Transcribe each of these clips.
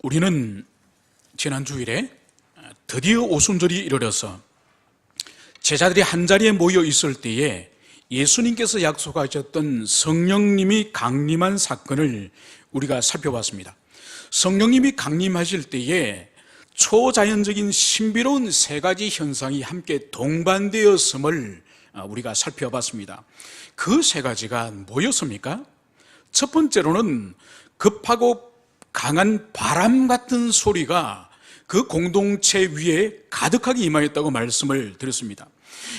우리는 지난 주일에 드디어 오순절이 이르러서 제자들이 한자리에 모여 있을 때에 예수님께서 약속하셨던 성령님이 강림한 사건을 우리가 살펴봤습니다. 성령님이 강림하실 때에 초자연적인 신비로운 세 가지 현상이 함께 동반되었음을 우리가 살펴봤습니다. 그 세 가지가 뭐였습니까? 첫 번째로는 급하고 강한 바람 같은 소리가 그 공동체 위에 가득하게 임하였다고 말씀을 드렸습니다.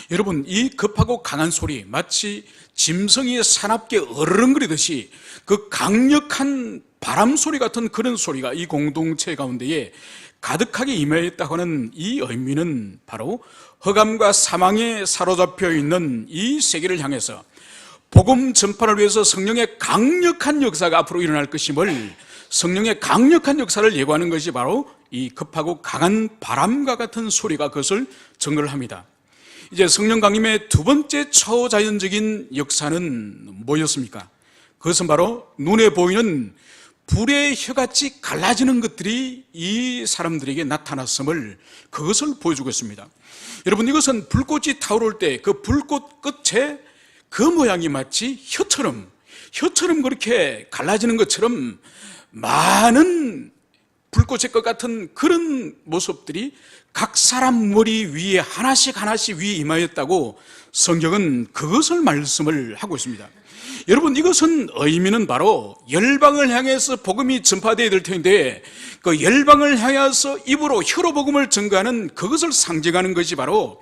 여러분, 이 급하고 강한 소리, 마치 짐승이 사납게 어르렁거리듯이 그 강력한 바람 소리 같은 그런 소리가 이 공동체 가운데에 가득하게 임하였다고 하는 이 의미는 바로 흑암과 사망에 사로잡혀 있는 이 세계를 향해서 복음 전파를 위해서 성령의 강력한 역사가 앞으로 일어날 것임을, 성령의 강력한 역사를 예고하는 것이 바로 이 급하고 강한 바람과 같은 소리가 그것을 증거를 합니다. 이제 성령 강림의 두 번째 초자연적인 역사는 뭐였습니까? 그것은 바로 눈에 보이는 불의 혀같이 갈라지는 것들이 이 사람들에게 나타났음을, 그것을 보여주고 있습니다. 여러분, 이것은 불꽃이 타오를 때 그 불꽃 끝에 그 모양이 마치 혀처럼 그렇게 갈라지는 것처럼 많은 불꽃의 것 같은 그런 모습들이 각 사람 머리 위에 하나씩 위에 임하였다고 성경은 그것을 말씀을 하고 있습니다. 여러분, 이것은 의미는 바로 열방을 향해서 복음이 전파되어야 될 텐데, 그 열방을 향해서 입으로 혀로 복음을 전가하는 그것을 상징하는 것이 바로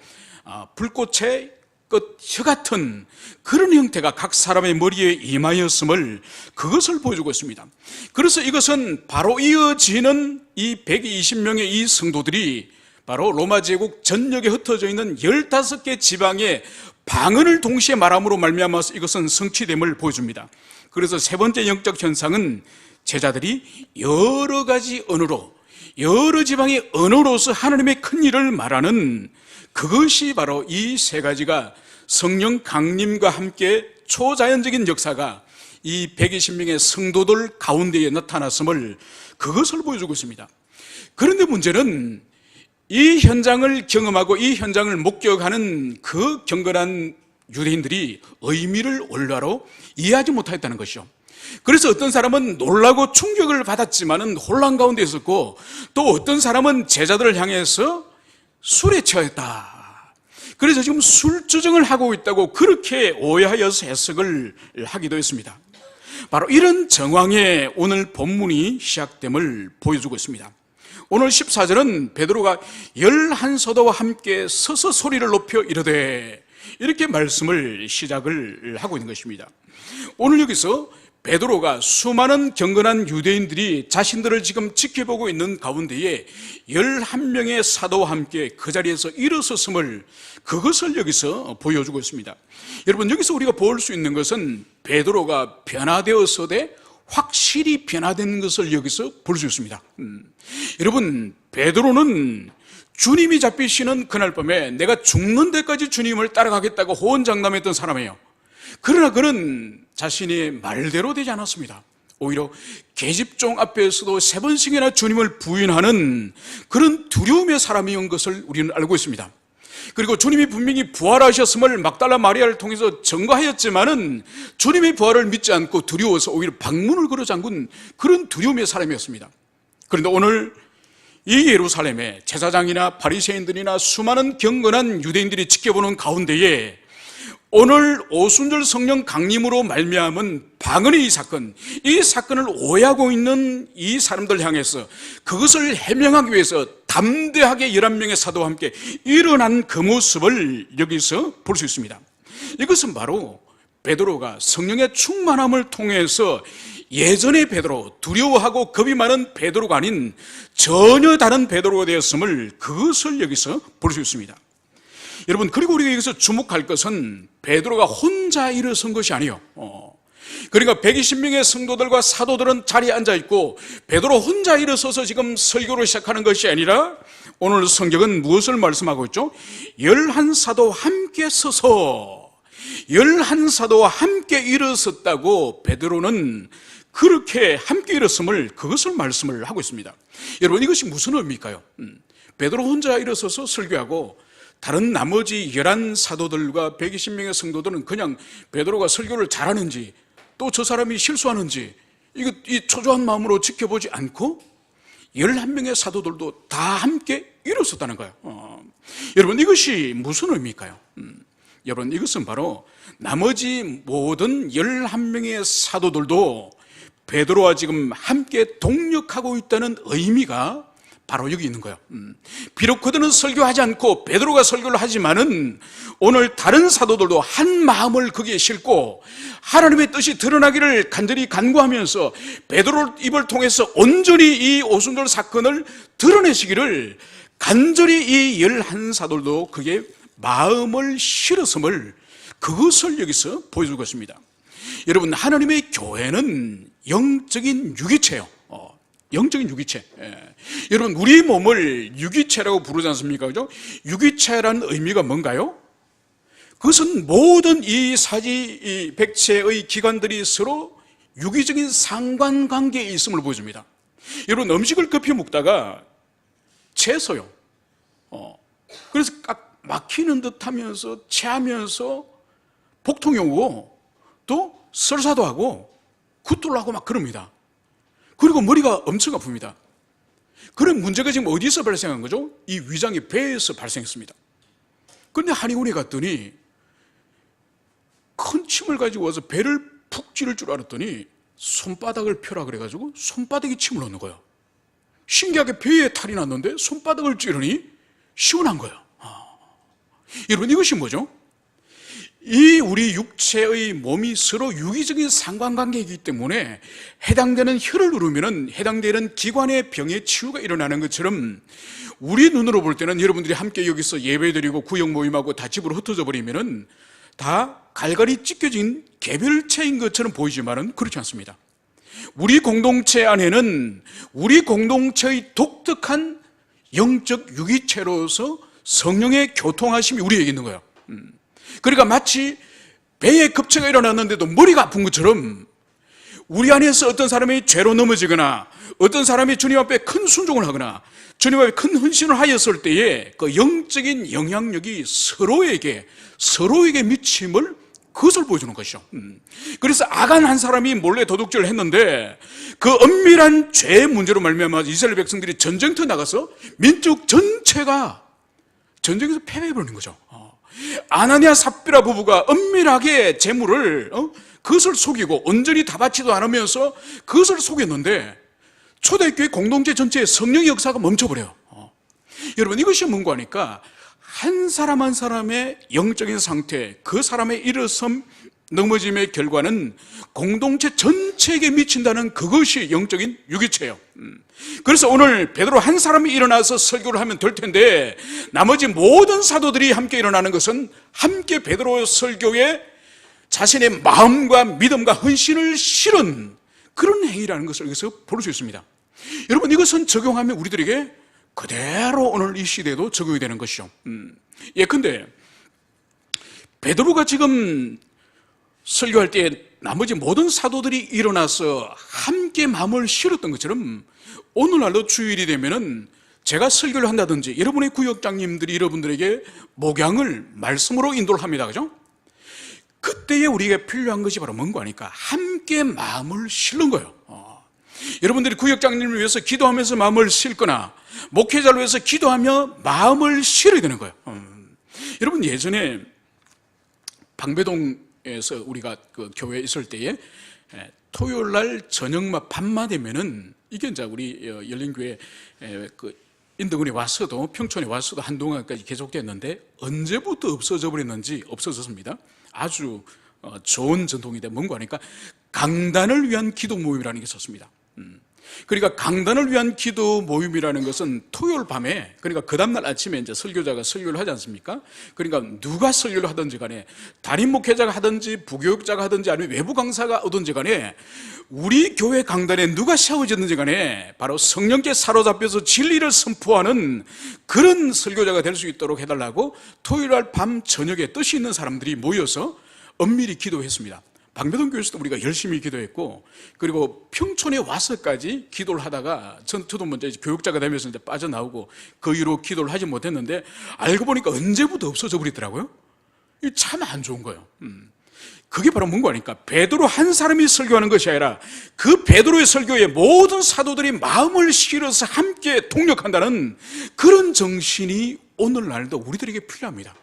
불꽃의 끝 혀 같은 그런 형태가 각 사람의 머리에 임하였음을, 그것을 보여주고 있습니다. 그래서 이것은 바로 이어지는 이 120명의 이 성도들이 바로 로마 제국 전역에 흩어져 있는 15개 지방의 방언을 동시에 말함으로 말미암아서 이것은 성취됨을 보여줍니다. 그래서 세 번째 영적 현상은 제자들이 여러 가지 언어로, 여러 지방의 언어로서 하나님의 큰 일을 말하는, 그것이 바로 이 세 가지가 성령 강림과 함께 초자연적인 역사가 이 120명의 성도들 가운데에 나타났음을, 그것을 보여주고 있습니다. 그런데 문제는 이 현장을 경험하고 이 현장을 목격하는 그 경건한 유대인들이 의미를 올바로 이해하지 못하였다는 것이죠. 그래서 어떤 사람은 놀라고 충격을 받았지만은 혼란 가운데 있었고, 또 어떤 사람은 제자들을 향해서 술에 취하였다, 그래서 지금 술주정을 하고 있다고 그렇게 오해하여서 해석을 하기도 했습니다. 바로 이런 정황에 오늘 본문이 시작됨을 보여주고 있습니다. 오늘 14절은 베드로가 11사도와 함께 서서 소리를 높여 이르되, 이렇게 말씀을 시작을 하고 있는 것입니다. 오늘 여기서 베드로가 수많은 경건한 유대인들이 자신들을 지금 지켜보고 있는 가운데에 11명의 사도와 함께 그 자리에서 일어섰음을, 그것을 여기서 보여주고 있습니다. 여러분, 여기서 우리가 볼 수 있는 것은 베드로가 변화되었으되 확실히 변화된 것을 여기서 볼 수 있습니다. 여러분, 베드로는 주님이 잡히시는 그날 밤에 내가 죽는 데까지 주님을 따라가겠다고 호언장담했던 사람이에요. 그러나 그는 자신의 말대로 되지 않았습니다. 오히려 계집종 앞에서도 3번씩이나 주님을 부인하는 그런 두려움의 사람이온 것을 우리는 알고 있습니다. 그리고 주님이 분명히 부활하셨음을 막달라 마리아를 통해서 증거하였지만은 주님의 부활을 믿지 않고 두려워서 오히려 방문을 걸어 잠근 그런 두려움의 사람이었습니다. 그런데 오늘 이 예루살렘에 제사장이나 바리새인들이나 수많은 경건한 유대인들이 지켜보는 가운데에 오늘 오순절 성령 강림으로 말미암은 방언의 이 사건을 오해하고 있는 이 사람들 향해서 그것을 해명하기 위해서 담대하게 11명의 사도와 함께 일어난 그 모습을 여기서 볼 수 있습니다. 이것은 바로 베드로가 성령의 충만함을 통해서 예전의 베드로, 두려워하고 겁이 많은 베드로가 아닌 전혀 다른 베드로가 되었음을, 그것을 여기서 볼 수 있습니다. 여러분, 그리고 우리가 여기서 주목할 것은 베드로가 혼자 일어선 것이 아니에요. 그러니까 120명의 성도들과 사도들은 자리에 앉아있고 베드로 혼자 일어서서 지금 설교를 시작하는 것이 아니라 오늘 성경은 무엇을 말씀하고 있죠? 11사도와 함께 서서 11사도와 함께 일어섰다고 베드로는 그렇게 함께 일었음을, 그것을 말씀을 하고 있습니다. 여러분, 이것이 무슨 의미일까요? 베드로 혼자 일어서서 설교하고 다른 나머지 11사도들과 120명의 성도들은 그냥 베드로가 설교를 잘하는지 또 저 사람이 실수하는지 이 초조한 마음으로 지켜보지 않고 11명의 사도들도 다 함께 일어섰다는 거예요. 여러분, 이것이 무슨 의미일까요? 여러분, 이것은 바로 나머지 모든 11명의 사도들도 베드로와 지금 함께 동력하고 있다는 의미가 바로 여기 있는 거예요. 비록 그들은 설교하지 않고 베드로가 설교를 하지만은 오늘 다른 사도들도 한 마음을 거기에 싣고 하나님의 뜻이 드러나기를 간절히 간구하면서 베드로 입을 통해서 온전히 이 오순절 사건을 드러내시기를 간절히 이 11사도들도 그게 마음을 실었음을, 그것을 여기서 보여주고 있습니다. 여러분, 하나님의 교회는 영적인 유기체예요. 영적인 유기체. 여러분, 우리 몸을 유기체라고 부르지 않습니까? 그죠? 유기체라는 의미가 뭔가요? 그것은 모든 이 사지 백체의 기관들이 서로 유기적인 상관관계에 있음을 보여줍니다. 여러분, 음식을 급히 먹다가 채서요. 그래서 꽉 막히는 듯 하면서 체하면서 복통이 오고 또 설사도 하고 굿돌로 하고 막 그럽니다. 그리고 머리가 엄청 아픕니다. 그런 문제가 지금 어디서 발생한 거죠? 이 위장이 배에서 발생했습니다. 그런데 한의원에 갔더니 큰 침을 가지고 와서 배를 푹 찌를 줄 알았더니 손바닥을 펴라 그래가지고 손바닥에 침을 넣는 거예요. 신기하게 배에 탈이 났는데 손바닥을 찌르니 시원한 거예요. 여러분, 이것이 뭐죠? 이 우리 육체의 몸이 서로 유기적인 상관관계이기 때문에 해당되는 혈을 누르면 해당되는 기관의 병의 치유가 일어나는 것처럼 우리 눈으로 볼 때는 여러분들이 함께 여기서 예배드리고 구역 모임하고 다 집으로 흩어져 버리면 다 갈갈이 찢겨진 개별체인 것처럼 보이지만은 그렇지 않습니다. 우리 공동체 안에는 우리 공동체의 독특한 영적 유기체로서 성령의 교통하심이 우리에게 있는 거예요. 그러니까 마치 배에 급체가 일어났는데도 머리가 아픈 것처럼 우리 안에서 어떤 사람이 죄로 넘어지거나 어떤 사람이 주님 앞에 큰 순종을 하거나 주님 앞에 큰 헌신을 하였을 때에 그 영적인 영향력이 서로에게 미침을, 그것을 보여주는 것이죠. 그래서 아간 한 사람이 몰래 도둑질을 했는데 그 엄밀한 죄 문제로 말미암아 이스라엘 백성들이 전쟁터에 나가서 민족 전체가 전쟁에서 패배해버리는 거죠. 아나니아 삽비라 부부가 엄밀하게 재물을 그것을 속이고 온전히 다 받지도 않으면서 그것을 속였는데 초대교회 공동체 전체의 성령의 역사가 멈춰버려요. 여러분, 이것이 뭔가 하니까 한 사람 한 사람의 영적인 상태, 그 사람의 일어섬 넘어짐의 결과는 공동체 전체에게 미친다는, 그것이 영적인 유기체예요. 그래서 오늘 베드로 한 사람이 일어나서 설교를 하면 될 텐데 나머지 모든 사도들이 함께 일어나는 것은 함께 베드로 설교에 자신의 마음과 믿음과 헌신을 실은 그런 행위라는 것을 여기서 볼 수 있습니다. 여러분, 이것은 적용하면 우리들에게 그대로 오늘 이 시대에도 적용이 되는 것이죠. 예컨대 베드로가 지금 설교할 때 나머지 모든 사도들이 일어나서 함께 마음을 실었던 것처럼 오늘날도 주일이 되면은 제가 설교를 한다든지 여러분의 구역장님들이 여러분들에게 목양을 말씀으로 인도를 합니다. 그죠? 그때에 우리가 필요한 것이 바로 뭔가 하니까 함께 마음을 실는 거예요. 여러분들이 구역장님을 위해서 기도하면서 마음을 실거나 목회자를 위해서 기도하며 마음을 실어야 되는 거예요. 여러분, 예전에 방배동에서 우리가 그 교회에 있을 때에 토요일 날 저녁 밤만 되면은 이게 이제 우리 열린교회 그 인덕원에 왔어도 평촌에 왔어도 한동안까지 계속됐는데 언제부터 없어져 버렸는지 없어졌습니다. 아주 좋은 전통인데 뭔가 하니까 강단을 위한 기도 모임이라는 게 있었습니다. 그러니까 강단을 위한 기도 모임이라는 것은 토요일 밤에, 그러니까 그 다음날 아침에 이제 설교자가 설교를 하지 않습니까? 그러니까 누가 설교를 하든지 간에 담임 목회자가 하든지 부교육자가 하든지 아니면 외부 강사가 오든지 간에 우리 교회 강단에 누가 세워졌든지 간에 바로 성령께 사로잡혀서 진리를 선포하는 그런 설교자가 될 수 있도록 해달라고 토요일 날 밤 저녁에 뜻이 있는 사람들이 모여서 엄밀히 기도했습니다. 방배동 교회에서도 우리가 열심히 기도했고, 그리고 평촌에 와서까지 기도를 하다가 저도 먼저 교육자가 되면서 이제 빠져나오고 그 이후로 기도를 하지 못했는데, 알고 보니까 언제부터 없어져 버리더라고요. 이게 참 안 좋은 거예요. 그게 바로 뭔가 하니까 베드로 한 사람이 설교하는 것이 아니라 그 베드로의 설교에 모든 사도들이 마음을 실어서 함께 동력한다는 그런 정신이 오늘날도 우리들에게 필요합니다.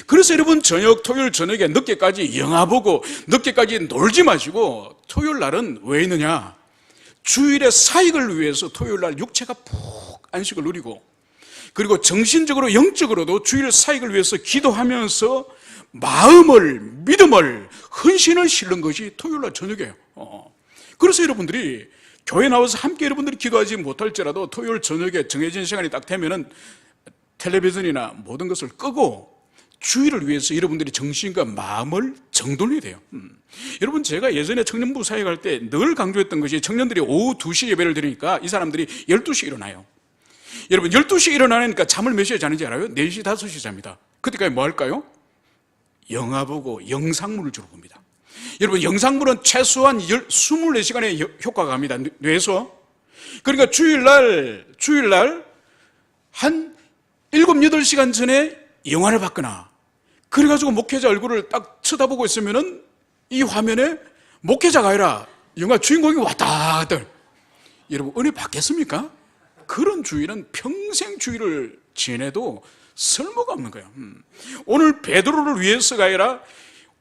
그래서 여러분, 토요일 저녁에 늦게까지 영화 보고 늦게까지 놀지 마시고, 토요일 날은 왜 있느냐? 주일의 사익을 위해서 토요일 날 육체가 푹 안식을 누리고, 그리고 정신적으로 영적으로도 주일 사익을 위해서 기도하면서 마음을, 믿음을, 헌신을 실는 것이 토요일 날 저녁이에요. 그래서 여러분들이 교회 나와서 함께 여러분들이 기도하지 못할지라도 토요일 저녁에 정해진 시간이 딱 되면은 텔레비전이나 모든 것을 끄고 주일을 위해서 여러분들이 정신과 마음을 정돈해야 돼요. 여러분, 제가 예전에 청년부 사역할 때 늘 강조했던 것이, 청년들이 오후 2시 예배를 드리니까 이 사람들이 12시에 일어나요. 여러분, 12시에 일어나니까 잠을 몇 시에 자는지 알아요? 4시, 5시 잡니다. 그때까지 뭐 할까요? 영화 보고 영상물을 주로 봅니다. 여러분, 영상물은 최소한 24시간의 효과가 갑니다, 뇌에서. 그러니까 주일날 한 7, 8시간 전에 영화를 봤거나, 그래가지고 목회자 얼굴을 딱 쳐다보고 있으면은 이 화면에 목회자가 아니라 영화 주인공이 왔다 갔다. 여러분, 은혜 받겠습니까? 그런 주일은 평생 주일을 지내도 쓸모가 없는 거예요. 오늘 베드로를 위해서가 아니라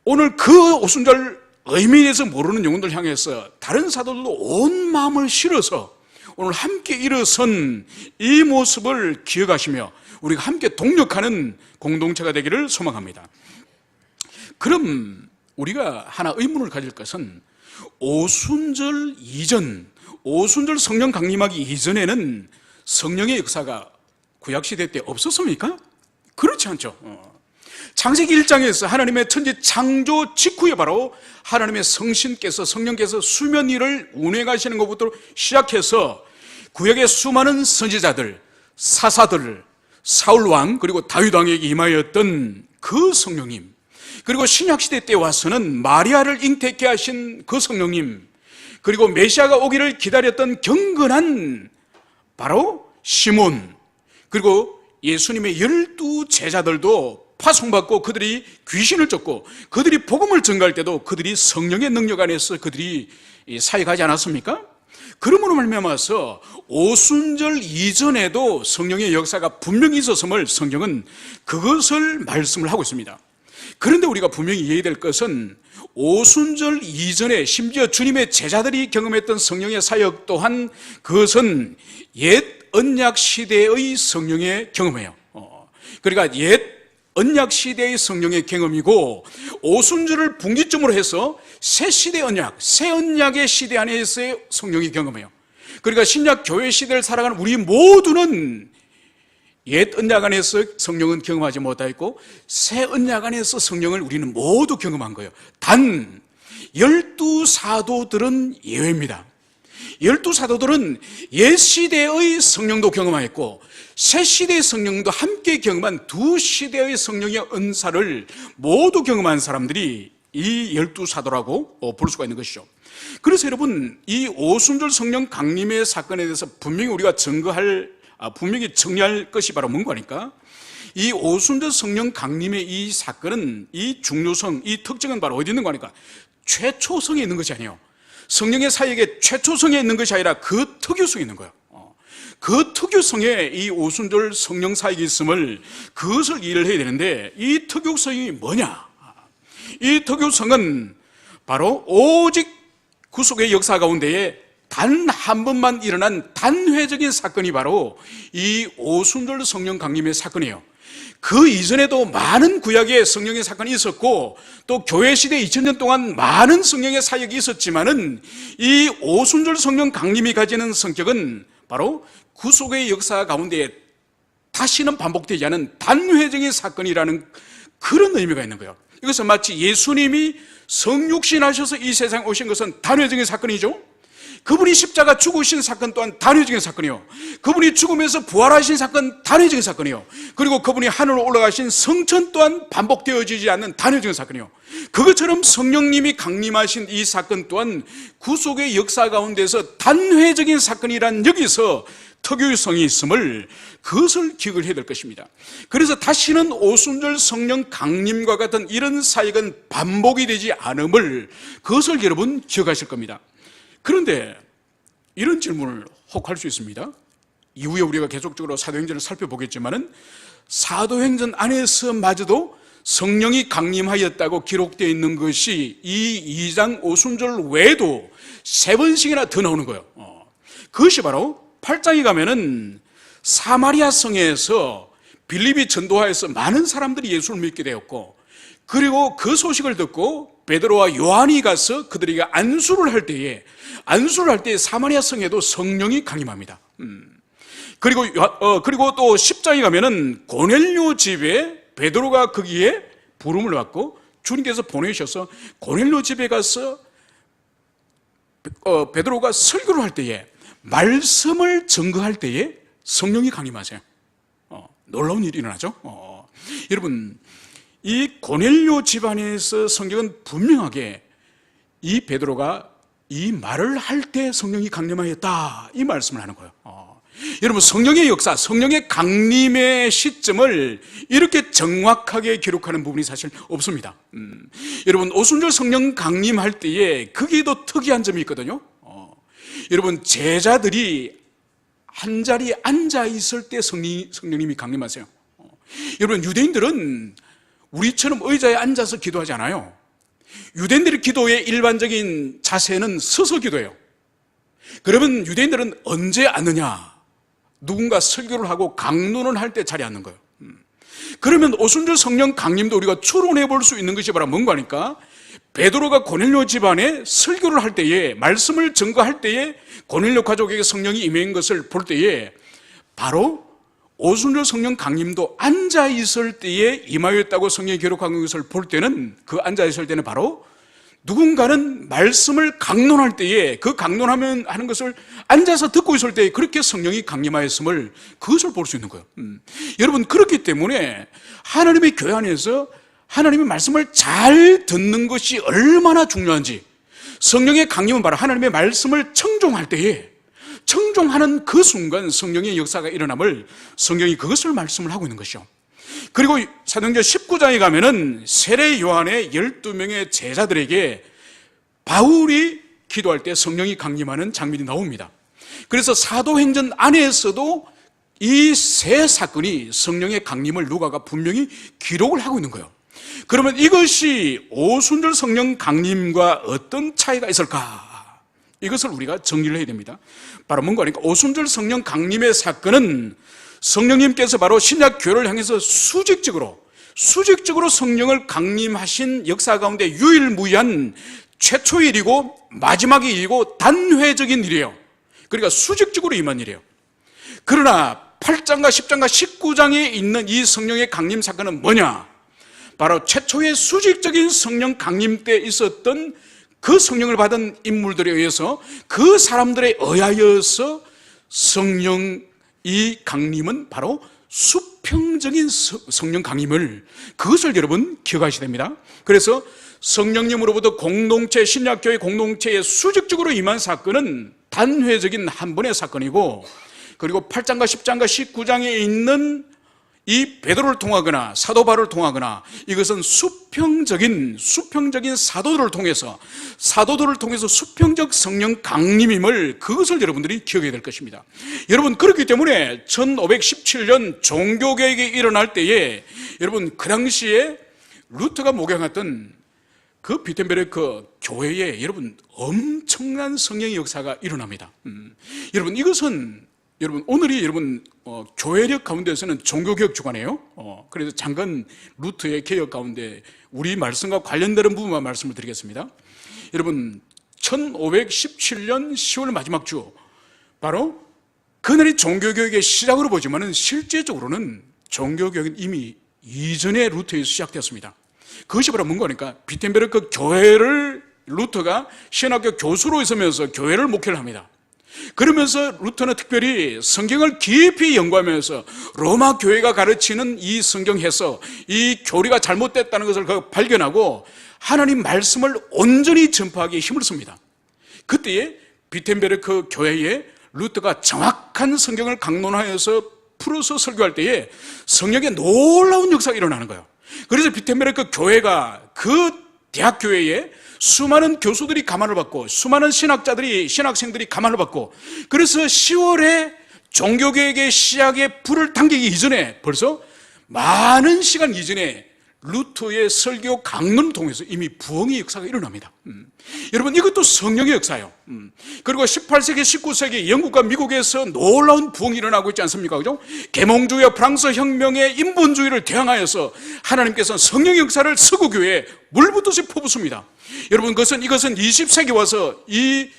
오늘 그 오순절 의미에 대해서 모르는 영혼들 향해서 다른 사도들도 온 마음을 실어서 오늘 함께 일어선 이 모습을 기억하시며 우리가 함께 동력하는 공동체가 되기를 소망합니다. 그럼 우리가 하나 의문을 가질 것은, 오순절 이전, 오순절 성령 강림하기 이전에는 성령의 역사가 구약시대 때 없었습니까? 그렇지 않죠. 창세기 1장에서 하나님의 천지 창조 직후에 바로 하나님의 성령께서 수면 위를 운행하시는 것부터 시작해서 구약의 수많은 선지자들, 사사들, 사울왕, 그리고 다윗왕에게 임하였던 그 성령님, 그리고 신약시대 때 와서는 마리아를 잉태케 하신 그 성령님, 그리고 메시아가 오기를 기다렸던 경건한 바로 시몬, 그리고 예수님의 12제자들도 파송받고 그들이 귀신을 쫓고 그들이 복음을 전가할 때도 그들이 성령의 능력 안에서 그들이 사역하지 않았습니까? 그러므로 말미암아서 오순절 이전에도 성령의 역사가 분명히 있었음을 성경은 그것을 말씀을 하고 있습니다. 그런데 우리가 분명히 이해해야 될 것은, 오순절 이전에 심지어 주님의 제자들이 경험했던 성령의 사역 또한 그것은 옛 언약 시대의 성령의 경험이에요. 그러니까 옛 언약 시대의 성령의 경험이고, 오순절을 분기점으로 해서 새 시대 언약, 새 언약의 시대 안에서의 성령의 경험이에요. 그러니까 신약 교회 시대를 살아가는 우리 모두는 옛 언약 안에서 성령은 경험하지 못하였고, 새 언약 안에서 성령을 우리는 모두 경험한 거예요. 단 12사도들은 예외입니다. 12사도들은 옛 시대의 성령도 경험하였고 새 시대의 성령도 함께 경험한 두 시대의 성령의 은사를 모두 경험한 사람들이 이 12사도라고 볼 수가 있는 것이죠. 그래서 여러분, 이 오순절 성령 강림의 사건에 대해서 분명히 우리가 분명히 정리할 것이 바로 뭔가 하니까, 이 오순절 성령 강림의 이 사건은, 이 중요성, 이 특징은 바로 어디 있는 거 하니까 최초성에 있는 것이 아니에요. 성령의 사역의 최초성에 있는 것이 아니라 그 특유성에 있는 거예요. 그 특유성에 이 오순절 성령 사역이 있음을, 그것을 이해를 해야 되는데, 이 특유성이 뭐냐? 이 특유성은 바로 오직 구속의 역사 가운데에 단 한 번만 일어난 단회적인 사건이 바로 이 오순절 성령 강림의 사건이에요. 그 이전에도 많은 구약의 성령의 사건이 있었고, 또 교회 시대 2000년 동안 많은 성령의 사역이 있었지만은, 이 오순절 성령 강림이 가지는 성격은 바로 구속의 역사 가운데 다시는 반복되지 않은 단회적인 사건이라는 그런 의미가 있는 거예요. 이것은 마치 예수님이 성육신하셔서 이 세상에 오신 것은 단회적인 사건이죠. 그분이 십자가 죽으신 사건 또한 단회적인 사건이요, 그분이 죽으면서 부활하신 사건 단회적인 사건이요, 그리고 그분이 하늘로 올라가신 성천 또한 반복되어지지 않는 단회적인 사건이요, 그것처럼 성령님이 강림하신 이 사건 또한 구속의 역사 가운데서 단회적인 사건이란 여기서 특유성이 있음을, 그것을 기억을 해야 될 것입니다. 그래서 다시는 오순절 성령 강림과 같은 이런 사역은 반복이 되지 않음을, 그것을 여러분 기억하실 겁니다. 그런데 이런 질문을 혹 할 수 있습니다. 이후에 우리가 계속적으로 사도행전을 살펴보겠지만은 사도행전 안에서마저도 성령이 강림하였다고 기록되어 있는 것이 이 2장 오순절 외에도 3번씩이나 더 나오는 거예요. 그것이 바로 8장에 가면은 사마리아 성에서 빌립이 전도하여서 많은 사람들이 예수를 믿게 되었고, 그리고 그 소식을 듣고 베드로와 요한이 가서 그들에게 안수를 할 때에 사마리아 성에도 성령이 강림합니다. 그리고 또 10장에 가면은 고넬료 집에 베드로가 거기에 부름을 받고 주님께서 보내셔서 고넬료 집에 가서 베드로가 설교를 할 때에, 말씀을 증거할 때에 성령이 강림하세요. 놀라운 일이 일어나죠. 여러분, 이 고넬료 집안에서 성경은 분명하게 이 베드로가 이 말을 할 때 성령이 강림하였다, 이 말씀을 하는 거예요. 여러분, 성령의 역사, 성령의 강림의 시점을 이렇게 정확하게 기록하는 부분이 사실 없습니다. 여러분, 오순절 성령 강림할 때에 거기에도 특이한 점이 있거든요. 여러분, 제자들이 한 자리에 앉아 있을 때 성령님이 강림하세요. 여러분, 유대인들은 우리처럼 의자에 앉아서 기도하지 않아요. 유대인들의 기도의 일반적인 자세는 서서 기도해요. 그러면 유대인들은 언제 앉느냐? 누군가 설교를 하고 강론을 할 때 자리에 앉는 거예요. 그러면 오순절 성령 강림도 우리가 추론해 볼 수 있는 것이 바로 뭔가 하니까, 베드로가 고넬료 집안에 설교를 할 때에, 말씀을 증거할 때에 고넬료 가족에게 성령이 임한 것을 볼 때에, 바로 오순절 성령 강림도 앉아 있을 때에 임하였다고 성경이 기록한 것을 볼 때는, 그 앉아 있을 때는 바로 누군가는 말씀을 강론할 때에, 그 강론하면 하는 것을 앉아서 듣고 있을 때에 그렇게 성령이 강림하였음을, 그것을 볼 수 있는 거예요. 여러분, 그렇기 때문에 하나님의 교회 안에서 하나님의 말씀을 잘 듣는 것이 얼마나 중요한지, 성령의 강림은 바로 하나님의 말씀을 청종할 때에, 청종하는 그 순간 성령의 역사가 일어남을, 성경이 그것을 말씀을 하고 있는 것이죠. 그리고 사도행전 19장에 가면은 세례 요한의 12명의 제자들에게 바울이 기도할 때 성령이 강림하는 장면이 나옵니다. 그래서 사도행전 안에서도 이 세 사건이 성령의 강림을 누가가 분명히 기록을 하고 있는 거예요. 그러면 이것이 오순절 성령 강림과 어떤 차이가 있을까? 이것을 우리가 정리를 해야 됩니다. 바로 뭔가 하니까, 오순절 성령 강림의 사건은 성령님께서 바로 신약 교회를 향해서 수직적으로 성령을 강림하신 역사 가운데 유일무이한 최초의 일이고 마지막의 일이고 단회적인 일이에요. 그러니까 수직적으로 임한 일이에요. 그러나 8장과 10장과 19장에 있는 이 성령의 강림 사건은 뭐냐? 바로 최초의 수직적인 성령 강림 때 있었던 그 성령을 받은 인물들에 의해서, 그 사람들에 의하여서 성령 이 강림은 바로 수평적인 성령 강림을, 그것을 여러분 기억하셔야 됩니다. 그래서 성령님으로부터 공동체, 신약교회 공동체에 수직적으로 임한 사건은 단회적인 한 번의 사건이고, 그리고 8장과 10장과 19장에 있는 이 베드로를 통하거나 사도 바울을 통하거나, 이것은 수평적인 사도들을 통해서 수평적 성령 강림임을, 그것을 여러분들이 기억해야 될 것입니다. 여러분, 그렇기 때문에 1517년 종교개혁이 일어날 때에, 여러분, 그 당시에 루터가 목양했던 그 비텐베르크 교회에 여러분 엄청난 성령의 역사가 일어납니다. 여러분, 이것은 여러분 오늘이 여러분 교회력 가운데서는 종교개혁 주간이에요. 그래서 잠깐 루터의 개혁 가운데 우리 말씀과 관련되는 부분만 말씀을 드리겠습니다. 여러분, 1517년 10월 마지막 주, 바로 그날이 종교개혁의 시작으로 보지만은 실제적으로는 종교개혁은 이미 이전에 루터에서 시작되었습니다. 그것이 바로 뭔가 하니까 비텐베르크 교회를 루터가 신학교 교수로 있으면서 교회를 목회를 합니다. 그러면서 루터는 특별히 성경을 깊이 연구하면서 로마 교회가 가르치는 이 성경 해석, 이 교리가 잘못됐다는 것을 발견하고 하나님 말씀을 온전히 전파하기에 힘을 씁니다. 그때에 비텐베르크 교회에 루터가 정확한 성경을 강론하여서 풀어서 설교할 때에 성령의 놀라운 역사가 일어나는 거예요. 그래서 비텐베르크 교회가 그 대학교회에 수많은 교수들이 감화를 받고 수많은 신학생들이 감화를 받고, 그래서 10월에 종교개혁의 시작에 불을 당기기 이전에 벌써 많은 시간 이전에 루터의 설교 강론을 통해서 이미 부흥의 역사가 일어납니다. 여러분, 이것도 성령의 역사예요. 그리고 18세기, 19세기 영국과 미국에서 놀라운 부흥이 일어나고 있지 않습니까? 그죠? 계몽주의와 프랑스 혁명의 인본주의를 대항하여서 하나님께서 성령의 역사를 서구교회에 물붓듯이 퍼붓습니다. 여러분, 이것은 20세기 와서 이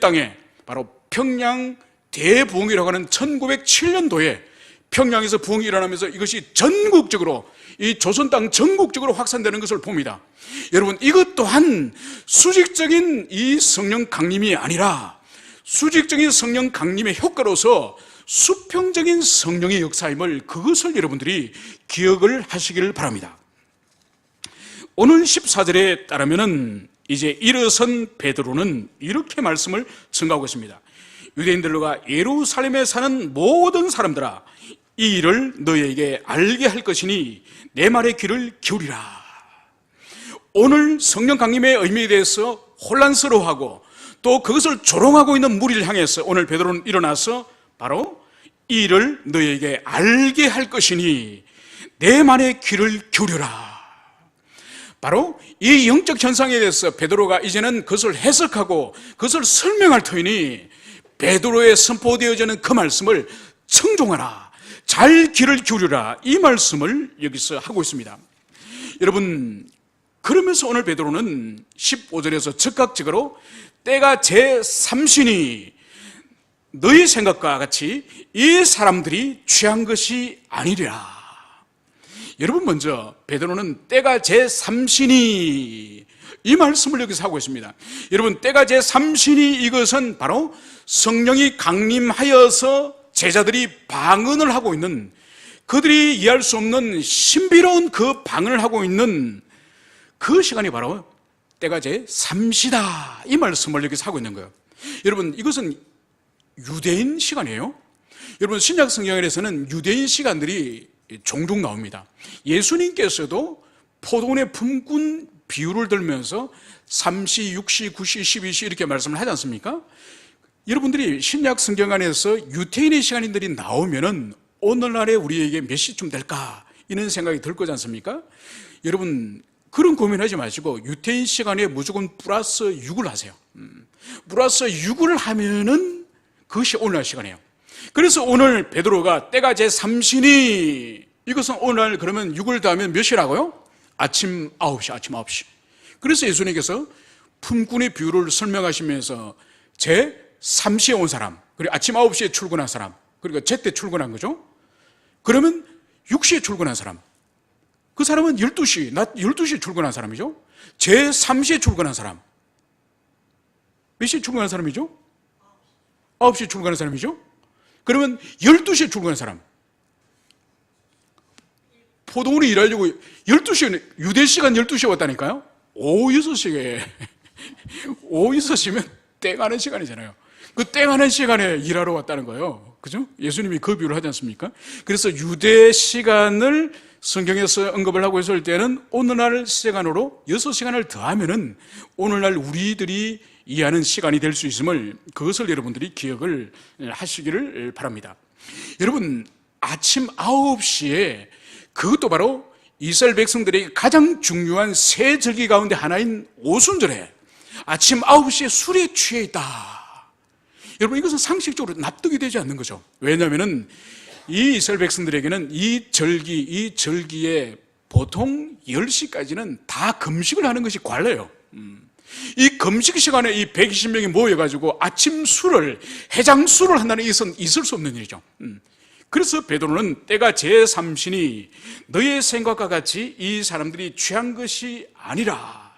땅에 바로 평양 대부흥이라고 하는 1907년도에 평양에서 부흥이 일어나면서 이것이 전국적으로, 이 조선 땅 전국적으로 확산되는 것을 봅니다. 여러분, 이것 또한 수직적인 이 성령 강림이 아니라 수직적인 성령 강림의 효과로서 수평적인 성령의 역사임을, 그것을 여러분들이 기억을 하시기를 바랍니다. 오늘 14절에 따르면은 이제 일어선 베드로는 이렇게 말씀을 증가하고 있습니다. 유대인들과 예루살렘에 사는 모든 사람들아, 이 일을 너희에게 알게 할 것이니 내 말에 귀를 기울이라. 오늘 성령 강림의 의미에 대해서 혼란스러워하고 또 그것을 조롱하고 있는 무리를 향해서 오늘 베드로는 일어나서 바로 이 일을 너희에게 알게 할 것이니 내 말에 귀를 기울여라. 바로 이 영적 현상에 대해서 베드로가 이제는 그것을 해석하고 그것을 설명할 터이니 베드로에 선포되어지는 그 말씀을 청종하라, 잘 귀를 기울여라, 이 말씀을 여기서 하고 있습니다. 여러분, 그러면서 오늘 베드로는 15절에서 즉각적으로 때가 제3신이 너희 생각과 같이 이 사람들이 취한 것이 아니랴. 여러분, 먼저 베드로는 때가 제3신이 이 말씀을 여기서 하고 있습니다. 여러분, 때가 제3신이 이것은 바로 성령이 강림하여서 제자들이 방언을 하고 있는, 그들이 이해할 수 없는 신비로운 그 방언을 하고 있는 그 시간이 바로 때가 제3시다, 이 말씀을 여기서 하고 있는 거예요. 여러분, 이것은 유대인 시간이에요. 여러분, 신약 성경에서는 유대인 시간들이 종종 나옵니다. 예수님께서도 포도원의 품꾼 비유를 들면서 3시, 6시, 9시, 12시 이렇게 말씀을 하지 않습니까? 여러분들이 신약 성경 안에서 유태인의 시간들이 나오면은 오늘날에 우리에게 몇 시쯤 될까? 이런 생각이 들 거지 않습니까? 여러분, 그런 고민하지 마시고 유태인 시간에 무조건 플러스 6을 하세요. 플러스 6을 하면은 그것이 오늘날 시간이에요. 그래서 오늘 베드로가 때가 제3신이, 이것은 오늘 그러면 6을 더하면 몇 시라고요? 아침 9시. 그래서 예수님께서 품꾼의 비유를 설명하시면서 제3시에 온 사람, 그리고 아침 9시에 출근한 사람, 그리고 제때 출근한 거죠. 그러면 6시에 출근한 사람, 그 사람은 12시, 낮 12시에 출근한 사람이죠. 제3시에 출근한 사람, 몇 시에 출근한 사람이죠? 9시에 출근한 사람이죠. 그러면 12시에 출근한 사람, 포도원에 일하려고 12시에, 유대 시간 12시에 왔다니까요. 오후 6시에 오후 6시면 땡하는 시간이잖아요. 그 땡하는 시간에 일하러 왔다는 거예요. 그죠? 예수님이 그 비유를 하지 않습니까? 그래서 유대 시간을 성경에서 언급을 하고 있을 때는 오늘날 시간으로 6시간을 더하면은 오늘날 우리들이 이해하는 시간이 될 수 있음을, 그것을 여러분들이 기억을 하시기를 바랍니다. 여러분, 아침 9시에 그것도 바로 이스라엘 백성들에게 가장 중요한 세 절기 가운데 하나인 오순절에 아침 9시에 술에 취해 있다. 여러분, 이것은 상식적으로 납득이 되지 않는 거죠. 왜냐하면 이 이스라엘 백성들에게는 이 절기에 보통 10시까지는 다 금식을 하는 것이 관례예요. 이 금식 시간에 이 120명이 모여가지고 아침 술을, 해장술을 한다는 것은 있을 수 없는 일이죠. 그래서 베드로는 때가 제3신이 너의 생각과 같이 이 사람들이 취한 것이 아니라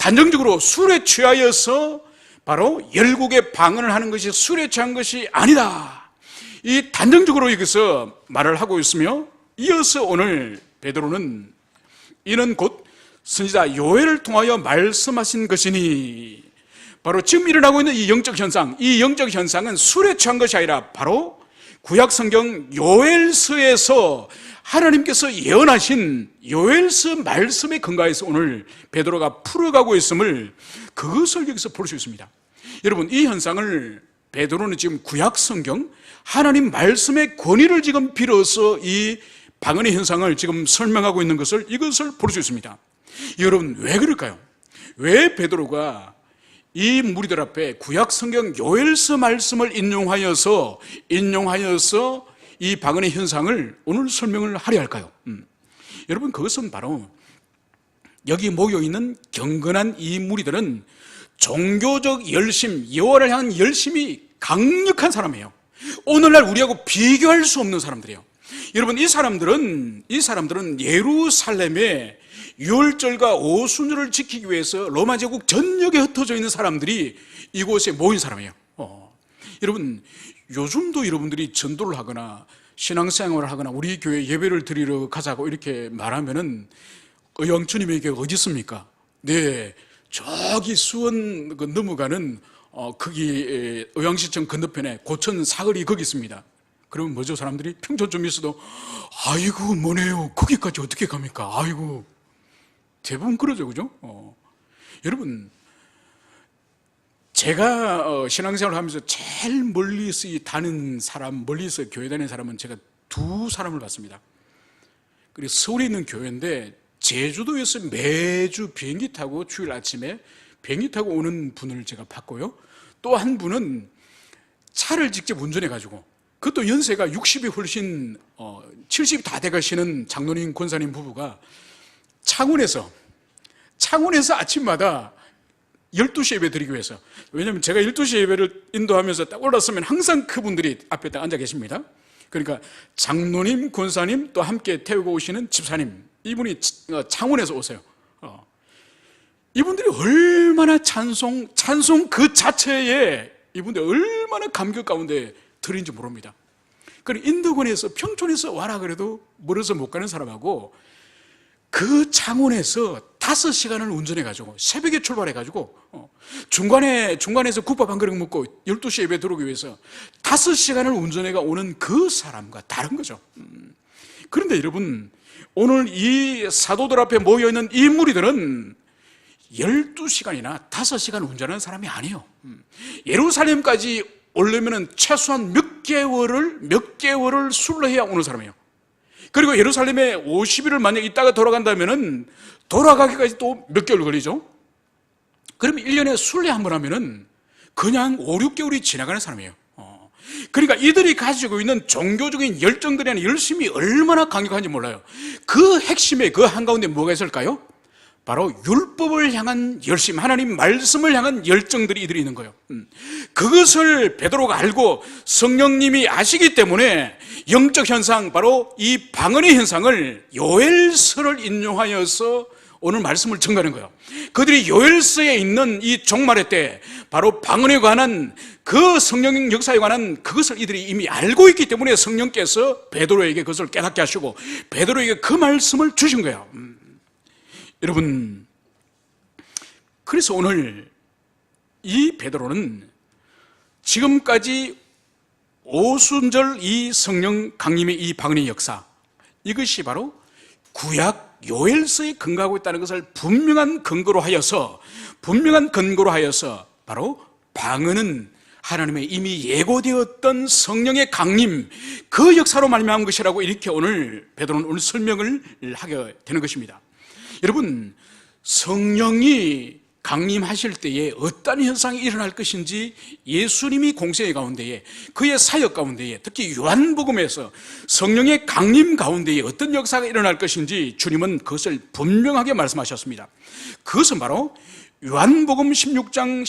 단정적으로 술에 취하여서 바로 열국에 방언을 하는 것이 술에 취한 것이 아니다. 이 단정적으로 여기서 말을 하고 있으며, 이어서 오늘 베드로는 이는 곧 선지자 요엘을 통하여 말씀하신 것이니, 바로 지금 일어나고 있는 이 영적 현상, 이 영적 현상은 술에 취한 것이 아니라 바로 구약 성경 요엘서에서 하나님께서 예언하신 요엘서 말씀에 근거해서 오늘 베드로가 풀어가고 있음을, 그것을 여기서 볼 수 있습니다. 여러분, 이 현상을 베드로는 지금 구약 성경 하나님 말씀의 권위를 지금 빌어서 이 방언의 현상을 지금 설명하고 있는 것을, 이것을 볼 수 있습니다. 여러분, 왜 그럴까요? 왜 베드로가 이 무리들 앞에 구약 성경 요엘서 말씀을 인용하여서 이 방언의 현상을 오늘 설명을 하려 할까요? 여러분, 그것은 바로 여기 모여있는 경건한 이 무리들은 종교적 열심, 여호와를 향한 열심이 강력한 사람이에요. 오늘날 우리하고 비교할 수 없는 사람들이에요. 여러분, 이 사람들은 예루살렘에 유월절과 오순절을 지키기 위해서 로마 제국 전역에 흩어져 있는 사람들이 이곳에 모인 사람이에요. 여러분, 요즘도 여러분들이 전도를 하거나 신앙생활을 하거나 우리 교회 예배를 드리러 가자고 이렇게 말하면은 의왕주님에게 어디 있습니까? 네, 저기 수원 넘어가는 거기 의왕시청 건너편에 고천 사거리 거기 있습니다. 그러면 뭐죠? 사람들이 평촌 좀 있어도 아이고 뭐네요, 거기까지 어떻게 갑니까? 아이고, 대부분 그러죠, 그죠? 여러분, 제가 신앙생활을 하면서 제일 멀리서 다니는 사람, 멀리서 교회 다니는 사람은 제가 두 사람을 봤습니다. 그리고 서울에 있는 교회인데 제주도에서 매주 비행기 타고 주일 아침에 비행기 타고 오는 분을 제가 봤고요. 또 한 분은 차를 직접 운전해가지고, 그것도 연세가 60이 훨씬 70이 다 돼가시는 장로님 권사님 부부가 창원에서 아침마다 12시 예배 드리기 위해서, 왜냐하면 제가 12시 예배를 인도하면서 딱 올랐으면 항상 그분들이 앞에 딱 앉아 계십니다. 그러니까 장로님, 권사님, 또 함께 태우고 오시는 집사님, 이분이 창원에서 오세요. 이분들이 얼마나 찬송 그 자체에 이분들이 얼마나 감격 가운데 들인지 모릅니다. 그리고 인도권에서, 평촌에서 와라 그래도 멀어서 못 가는 사람하고 그 창원에서 5시간을 운전해가지고 새벽에 출발해가지고 중간에서 국밥 한 그릇 먹고 12시에 예배 들어오기 위해서 5시간을 운전해가 오는 그 사람과 다른 거죠. 그런데 여러분, 오늘 이 사도들 앞에 모여있는 이 무리들은 12시간이나 5시간 운전하는 사람이 아니에요. 예루살렘까지 오려면 최소한 몇 개월을 순례해야 오는 사람이에요. 그리고 예루살렘에 50일을 만약 있다가 돌아간다면은 돌아가기까지 또 몇 개월 걸리죠. 그러면 1년에 순례 한 번 하면은 그냥 5, 6개월이 지나가는 사람이에요. 그러니까 이들이 가지고 있는 종교적인 열정들이나 열심이 얼마나 강력한지 몰라요. 그 핵심에, 그 한가운데 뭐가 있을까요? 바로 율법을 향한 열심, 하나님 말씀을 향한 열정들이 이들이 있는 거예요. 그것을 베드로가 알고 성령님이 아시기 때문에 영적 현상, 바로 이 방언의 현상을 요엘서를 인용하여서 오늘 말씀을 전가하는 거예요. 그들이 요엘서에 있는 이 종말의 때 바로 방언에 관한 그 성령 역사에 관한 그것을 이들이 이미 알고 있기 때문에 성령께서 베드로에게 그것을 깨닫게 하시고 베드로에게 그 말씀을 주신 거예요. 여러분, 그래서 오늘 이 베드로는 지금까지 오순절 이 성령 강림의 이 방언의 역사, 이것이 바로 구약 요엘서에 근거하고 있다는 것을 분명한 근거로 하여서 바로 방언은 하나님의 이미 예고되었던 성령의 강림, 그 역사로 말미암은 것이라고 이렇게 오늘 베드로는 오늘 설명을 하게 되는 것입니다. 여러분, 성령이 강림하실 때에 어떤 현상이 일어날 것인지 예수님이 공생애 가운데에, 그의 사역 가운데에, 특히 요한복음에서 성령의 강림 가운데에 어떤 역사가 일어날 것인지 주님은 그것을 분명하게 말씀하셨습니다. 그것은 바로 요한복음 16장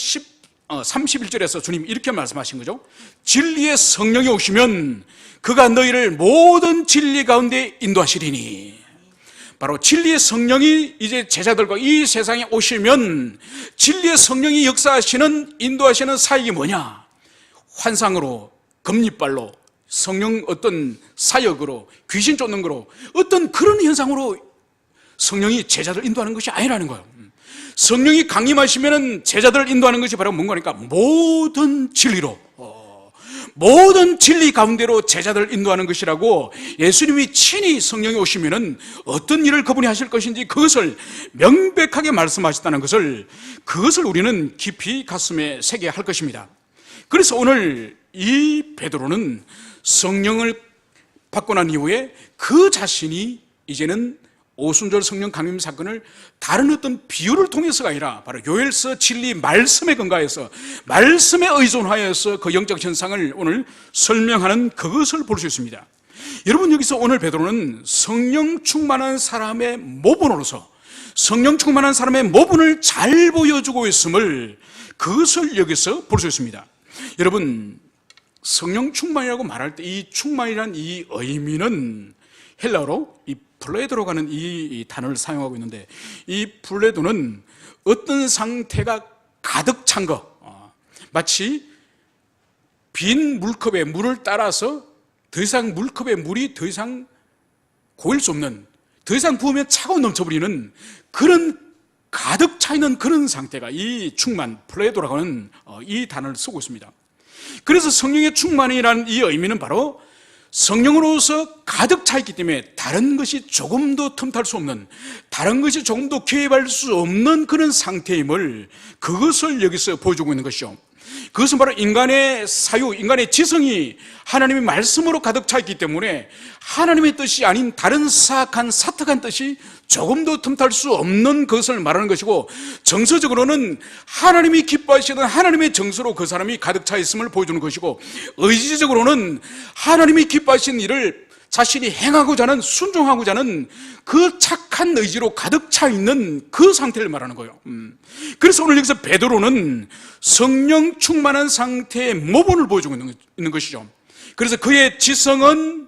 31절에서 주님 이렇게 말씀하신 거죠. 진리의 성령이 오시면 그가 너희를 모든 진리 가운데 인도하시리니. 바로 진리의 성령이 이제 제자들과 이 세상에 오시면 진리의 성령이 역사하시는, 인도하시는 사역이 뭐냐? 환상으로, 금리발로, 성령 어떤 사역으로, 귀신 쫓는 거로, 어떤 그런 현상으로 성령이 제자들 인도하는 것이 아니라는 거예요. 성령이 강림하시면 제자들을 인도하는 것이 바로 뭔가니까 모든 진리로, 모든 진리 가운데로 제자들을 인도하는 것이라고 예수님이 친히 성령이 오시면은 어떤 일을 그분이 하실 것인지 그것을 명백하게 말씀하셨다는 것을, 그것을 우리는 깊이 가슴에 새겨야 할 것입니다. 그래서 오늘 이 베드로는 성령을 받고 난 이후에 그 자신이 이제는 오순절 성령 강림 사건을 다른 어떤 비유를 통해서가 아니라 바로 요엘서 진리 말씀에 근거해서, 말씀에 의존하여서 그 영적 현상을 오늘 설명하는 그것을 볼 수 있습니다. 여러분, 여기서 오늘 베드로는 성령 충만한 사람의 모본으로서 성령 충만한 사람의 모본을 잘 보여주고 있음을, 그것을 여기서 볼 수 있습니다. 여러분, 성령 충만이라고 말할 때 이 충만이란 이 의미는 헬라어로 이 플레도로 하는 이 단어를 사용하고 있는데, 이 플레도는 어떤 상태가 가득 찬 것, 마치 빈 물컵에 물을 따라서 더 이상 물컵에 물이 더 이상 고일 수 없는, 더 이상 부으면 차고 넘쳐버리는 그런 가득 차 있는 그런 상태가 이 충만, 플레도라고 하는 이 단어를 쓰고 있습니다. 그래서 성령의 충만이라는 이 의미는 바로 성령으로서 가득 차 있기 때문에 다른 것이 조금도 틈탈 수 없는, 다른 것이 조금도 개입할 수 없는 그런 상태임을, 그것을 여기서 보여주고 있는 것이죠. 그것은 바로 인간의 사유, 인간의 지성이 하나님의 말씀으로 가득 차 있기 때문에 하나님의 뜻이 아닌 다른 사악한 사특한 뜻이 조금도 틈탈 수 없는 것을 말하는 것이고, 정서적으로는 하나님이 기뻐하시는 하나님의 정서로 그 사람이 가득 차 있음을 보여주는 것이고, 의지적으로는 하나님이 기뻐하시는 일을 자신이 행하고자 하는, 순종하고자 하는 그 착한 의지로 가득 차 있는 그 상태를 말하는 거예요. 그래서 오늘 여기서 베드로는 성령 충만한 상태의 모본을 보여주고 있는 것이죠. 그래서 그의 지성은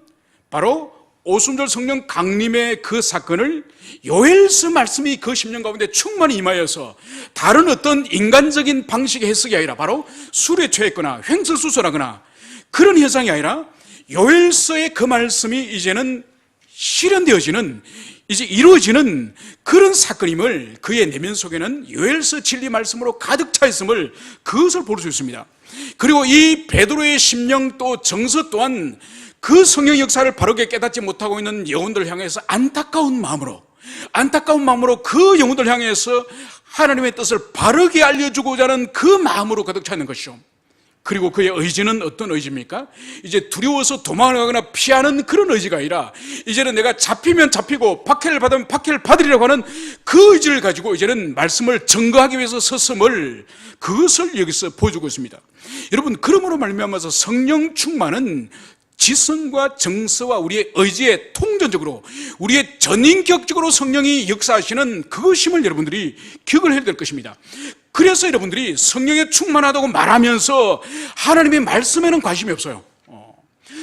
바로 오순절 성령 강림의 그 사건을 요엘서 말씀이 그 10년 가운데 충만히 임하여서 다른 어떤 인간적인 방식의 해석이 아니라 바로 술에 취했거나 횡설수설하거나 그런 현상이 아니라 요엘서의 그 말씀이 이제는 실현되어지는, 이제 이루어지는 그런 사건임을, 그의 내면 속에는 요엘서 진리 말씀으로 가득 차 있음을, 그것을 볼 수 있습니다. 그리고 이 베드로의 심령 또 정서 또한 그 성령 역사를 바르게 깨닫지 못하고 있는 영혼들을 향해서 안타까운 마음으로 그 영혼들을 향해서 하나님의 뜻을 바르게 알려주고자 하는 그 마음으로 가득 차 있는 것이죠. 그리고 그의 의지는 어떤 의지입니까? 이제 두려워서 도망가거나 피하는 그런 의지가 아니라, 이제는 내가 잡히면 잡히고 박해를 받으면 박해를 받으리라고 하는 그 의지를 가지고 이제는 말씀을 증거하기 위해서 섰음을, 그것을 여기서 보여주고 있습니다. 여러분, 그러므로 말미암아서 성령 충만은 지성과 정서와 우리의 의지에 통전적으로, 우리의 전인격적으로 성령이 역사하시는 그것임을 여러분들이 기억을 해야 될 것입니다. 그래서 여러분들이 성령에 충만하다고 말하면서 하나님의 말씀에는 관심이 없어요.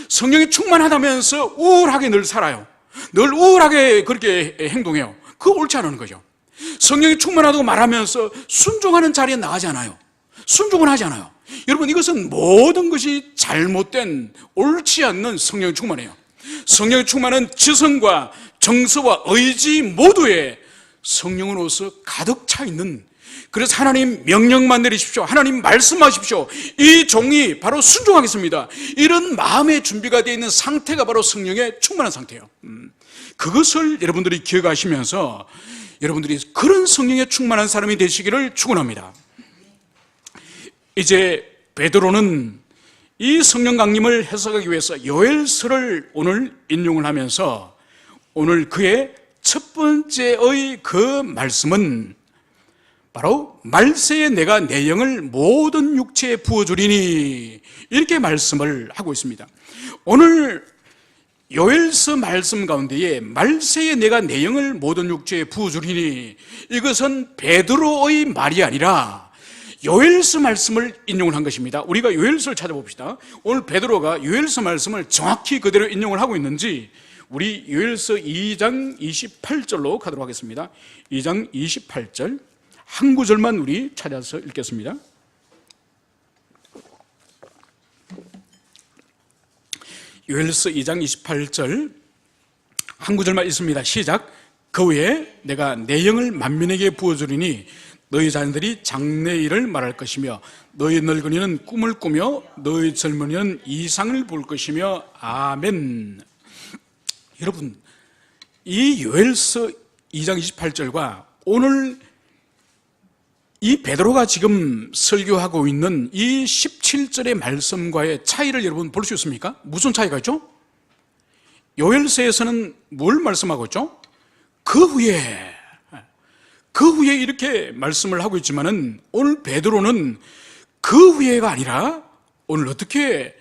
성령에 충만하다면서 우울하게 늘 살아요. 늘 우울하게 그렇게 행동해요. 그거 옳지 않은 거죠. 성령에 충만하다고 말하면서 순종하는 자리에 나가지 않아요. 순종을 하지 않아요. 여러분, 이것은 모든 것이 잘못된, 옳지 않는 성령의 충만이에요. 성령의 충만은 지성과 정서와 의지 모두에 성령으로서 가득 차 있는, 그래서 하나님 명령만 내리십시오, 하나님 말씀하십시오, 이 종이 바로 순종하겠습니다, 이런 마음의 준비가 되어 있는 상태가 바로 성령의 충만한 상태예요. 그것을 여러분들이 기억하시면서 여러분들이 그런 성령에 충만한 사람이 되시기를 축원합니다. 이제 베드로는 이 성령 강림을 해석하기 위해서 요엘서를 오늘 인용을 하면서 오늘 그의 첫 번째의 그 말씀은 바로 말세에 내가 내 영을 모든 육체에 부어주리니, 이렇게 말씀을 하고 있습니다. 오늘 요엘서 말씀 가운데에 말세에 내가 내 영을 모든 육체에 부어주리니, 이것은 베드로의 말이 아니라 요엘서 말씀을 인용을 한 것입니다. 우리가 요엘서를 찾아봅시다. 오늘 베드로가 요엘서 말씀을 정확히 그대로 인용을 하고 있는지 우리 요엘서 2장 28절로 가도록 하겠습니다. 2장 28절 한 구절만 우리 찾아서 읽겠습니다. 요엘서 2장 28절 한 구절만 있습니다. 시작. 그 후에 내가 내 영을 만민에게 부어주리니 너희 자녀들이 장래일을 말할 것이며 너희 늙은이는 꿈을 꾸며 너희 젊은이는 이상을 볼 것이며 아멘. 여러분, 이 요엘서 2장 28절과 오늘 이 베드로가 지금 설교하고 있는 이 17절의 말씀과의 차이를 여러분 볼 수 있습니까? 무슨 차이가 있죠? 요엘서에서는 뭘 말씀하고 있죠? 그 후에 이렇게 말씀을 하고 있지만은 오늘 베드로는 그 후에가 아니라 오늘 어떻게